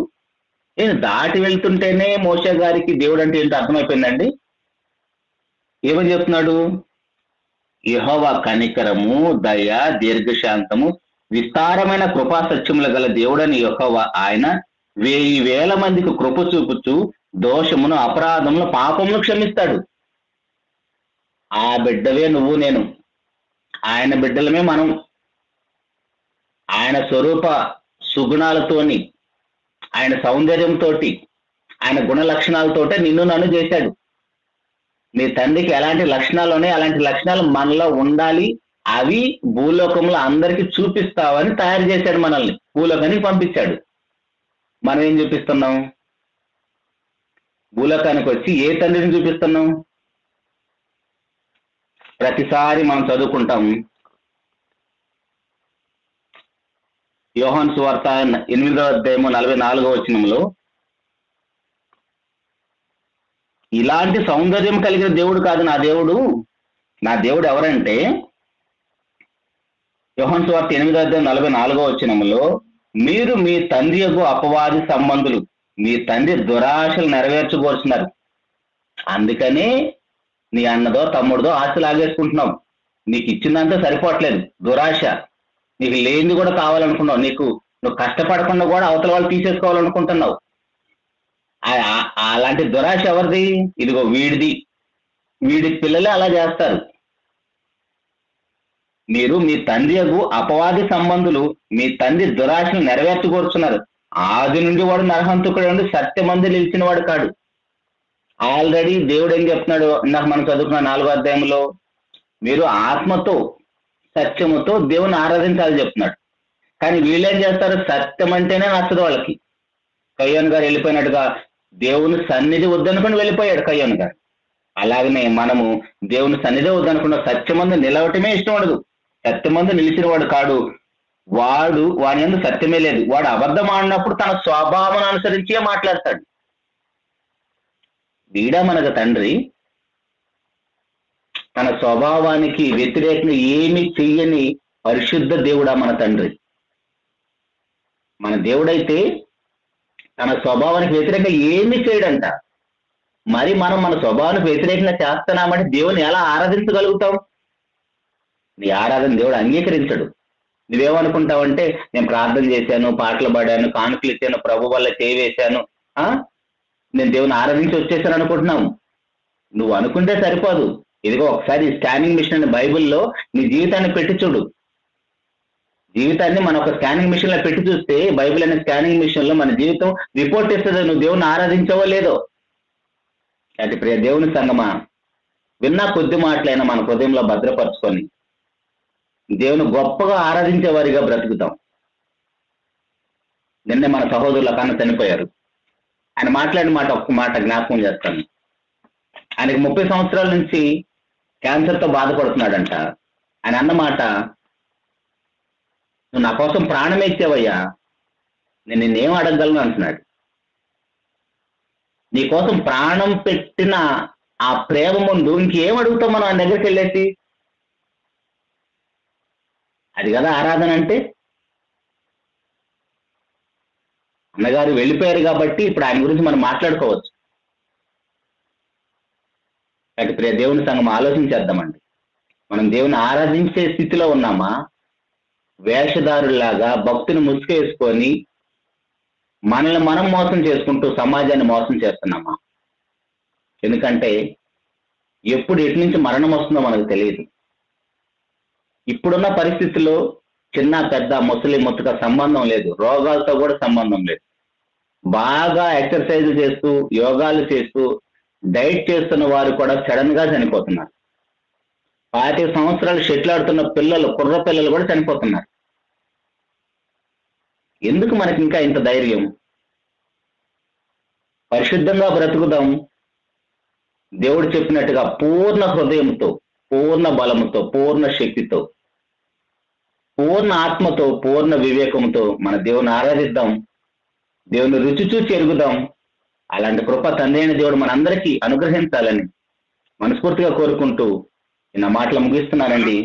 నేను దాటి వెళ్తుంటేనే మోషే గారికి దేవుడు అంటే ఏంటో అర్థమైపోయిందండి. ఏమని చెప్తున్నాడు? యెహోవా కనికరము, దయ, దీర్ఘశాంతము, విస్తారమైన కృపా సత్యములు గల దేవుడని యెహోవా ఆయన 1000 మందికి కృప చూపుచు దోషమును, అపరాధమును, పాపమును క్షమిస్తాడు. ఆ బిడ్డవే నువ్వు నేను, ఆయన బిడ్డలమే మనం. ఆయన స్వరూప సుగుణాలతోని, ఆయన సౌందర్యంతో, ఆయన గుణ లక్షణాలతోటే నిన్ను నన్ను చేశాడు. నీ తండ్రికి ఎలాంటి లక్షణాలు ఉన్నాయి, అలాంటి లక్షణాలు మనలో ఉండాలి. అవి భూలోకంలో అందరికీ చూపిస్తావని తయారు చేశాడు మనల్ని, భూలోకానికి పంపించాడు. మనం ఏం చూపిస్తున్నాం? భూలోకానికి వచ్చి ఏ తండ్రిని చూపిస్తున్నాం? ప్రతిసారి మనం చదువుకుంటాం, యోహాను సువార్త 8వ అధ్యాయము 44వ వచనంలో, ఇలాంటి సౌందర్యం కలిగిన దేవుడు కాదు నా దేవుడు. నా దేవుడు ఎవరంటే, యోహాను సువార్త 8వ అధ్యాయం 44వ వచనంలో, మీరు మీ తండ్రి యొక్క అపవాది సంబంధులు, మీ తండ్రి దురాశలు నెరవేర్చుకోరుస్తున్నారు, అందుకనే నీ అన్నదో తమ్ముడిదో ఆశ లాగేసుకుంటున్నావు. నీకు ఇచ్చిందంతా సరిపోవట్లేదు, దురాశ. నీకు లేనిది కూడా కావాలనుకున్నావు, నువ్వు కష్టపడకుండా కూడా అవతల వాళ్ళు తీసేసుకోవాలనుకుంటున్నావు. అలాంటి దురాశ ఎవరిది? ఇదిగో వీడి పిల్లలే అలా చేస్తారు. మీరు మీ తండ్రి యొక్క అపవాది సంబంధులు, మీ తండ్రి దురాశను నెరవేర్చుకోరుచున్నారు. ఆది నుండి వాడు నరహంతకుడు నుండి సత్యమందు నిలిచిన వాడు కాడు. ఆల్రెడీ దేవుడు ఏం చెప్తున్నాడు? ఇందాక మనం చదువుకున్న 4వ అధ్యాయంలో, మీరు ఆత్మతో సత్యముతో దేవుని ఆరాధించాలని చెప్తున్నాడు. కానీ వీళ్ళేం చేస్తారు? సత్యం అంటేనే నచ్చదు వాళ్ళకి. కయ్యోను గారు వెళ్ళిపోయినట్టుగా దేవుని సన్నిధి వద్దనుకుని వెళ్ళిపోయాడు కయ్యోను గారు. అలాగనే మనము దేవుని సన్నిధి వద్దనుకున్న సత్యమందు నిలవటమే ఇష్టం ఉండదు. సత్యమందు నిలిచిన వాడు కాడు, వాడి యందు సత్యమే లేదు. వాడు అబద్ధం ఆడినప్పుడు తన స్వభావం అనుసరించే మాట్లాడతాడు. వీడా మనకు తండ్రి? తన స్వభావానికి వ్యతిరేకంగా ఏమి చెయ్యని పరిశుద్ధ దేవుడా మన తండ్రి. మన దేవుడైతే తన స్వభావానికి వ్యతిరేకంగా ఏమి చేయడంట. మరి మనం మన స్వభావానికి వ్యతిరేకంగా చేస్తున్నామంటే దేవుని ఎలా ఆరాధించగలుగుతాం? నీ ఆరాధన దేవుడు అంగీకరించడు. నువ్వేమనుకుంటావంటే, నేను ప్రార్థన చేశాను, పాటలు పాడాను, కానుకలు ఇచ్చాను, ప్రభు వల్ల చేయవేశాను, నేను దేవుని ఆరాధించి వచ్చేసాను అనుకుంటున్నావు. నువ్వు అనుకుంటే సరిపోదు. ఇదిగో ఒకసారి స్కానింగ్ మిషన్ అని బైబిల్లో నీ జీవితాన్ని పెట్టి చూడు. జీవితాన్ని మనం ఒక స్కానింగ్ మిషన్ లో పెట్టి చూస్తే, బైబిల్ అనే స్కానింగ్ మిషన్ లో మన జీవితం రిపోర్ట్ ఇస్తుంది, నువ్వు దేవుని ఆరాధించవో లేదో. అంటే ప్రియ దేవుని సంగమా, విన్నా కొద్ది మాటలైనా మన హృదయంలో భద్రపరుచుకొని దేవుని గొప్పగా ఆరాధించే వారిగా బ్రతుకుతాం. నిన్నే మన సహోదరుల కన్నా చనిపోయారు. ఆయన మాట్లాడిన మాట ఒక్క మాట జ్ఞాపకం చేస్తాను. ఆయనకి 30 సంవత్సరాల నుంచి క్యాన్సర్తో బాధపడుతున్నాడంట. ఆయన అన్నమాట, నువ్వు నా కోసం ప్రాణమే ఇచ్చావయ్యా, నేను నిన్నేం అడగగలను అంటున్నాడు. నీకోసం ప్రాణం పెట్టిన ఆ ప్రేమ ముందు ఇంకేం అడుగుతాం మనం ఆయన దగ్గరికి వెళ్ళేసి? అది కదా ఆరాధన అంటే. అన్నగారు వెళ్ళిపోయారు కాబట్టి ఇప్పుడు ఆయన గురించి మనం మాట్లాడుకోవచ్చు. అటు ప్రియ దేవుని సంఘం ఆలోచించేద్దామండి. మనం దేవుని ఆరాధించే స్థితిలో ఉన్నామా, వేషధారుల్లాగా భక్తుని ముసుకేసుకొని మనల్ని మనం మోసం చేసుకుంటూ సమాజాన్ని మోసం చేస్తున్నామా? ఎందుకంటే ఎప్పుడు ఎటు నుంచి మరణం వస్తుందో మనకు తెలియదు. ఇప్పుడున్న పరిస్థితుల్లో చిన్న పెద్ద ముసలి ముత్తక సంబంధం లేదు, రోగాలతో కూడా సంబంధం లేదు. బాగా ఎక్సర్సైజ్ చేస్తూ యోగాలు చేస్తూ డైట్ చేస్తున్న వారు కూడా సడన్ గా చనిపోతున్నారు. 25 సంవత్సరాలు షెటిల్ ఆడుతున్న పిల్లలు, కుర్ర పిల్లలు కూడా చనిపోతున్నారు. ఎందుకు మనకి ఇంకా ఇంత ధైర్యం? పరిశుద్ధంగా బ్రతుకుదాం. దేవుడు చెప్పినట్టుగా పూర్ణ హృదయంతో, పూర్ణ బలముతో, పూర్ణ శక్తితో, పూర్ణ ఆత్మతో, పూర్ణ వివేకంతో మన దేవుని ఆరాధిద్దాం. దేవుని రుచి చూసి ఎరుగుదాం. అలాంటి కృప తండ్రి అయిన దేవుడు మనందరికీ అనుగ్రహించాలని మనస్ఫూర్తిగా కోరుకుంటూ నా మాటలు ముగిస్తున్నానండి.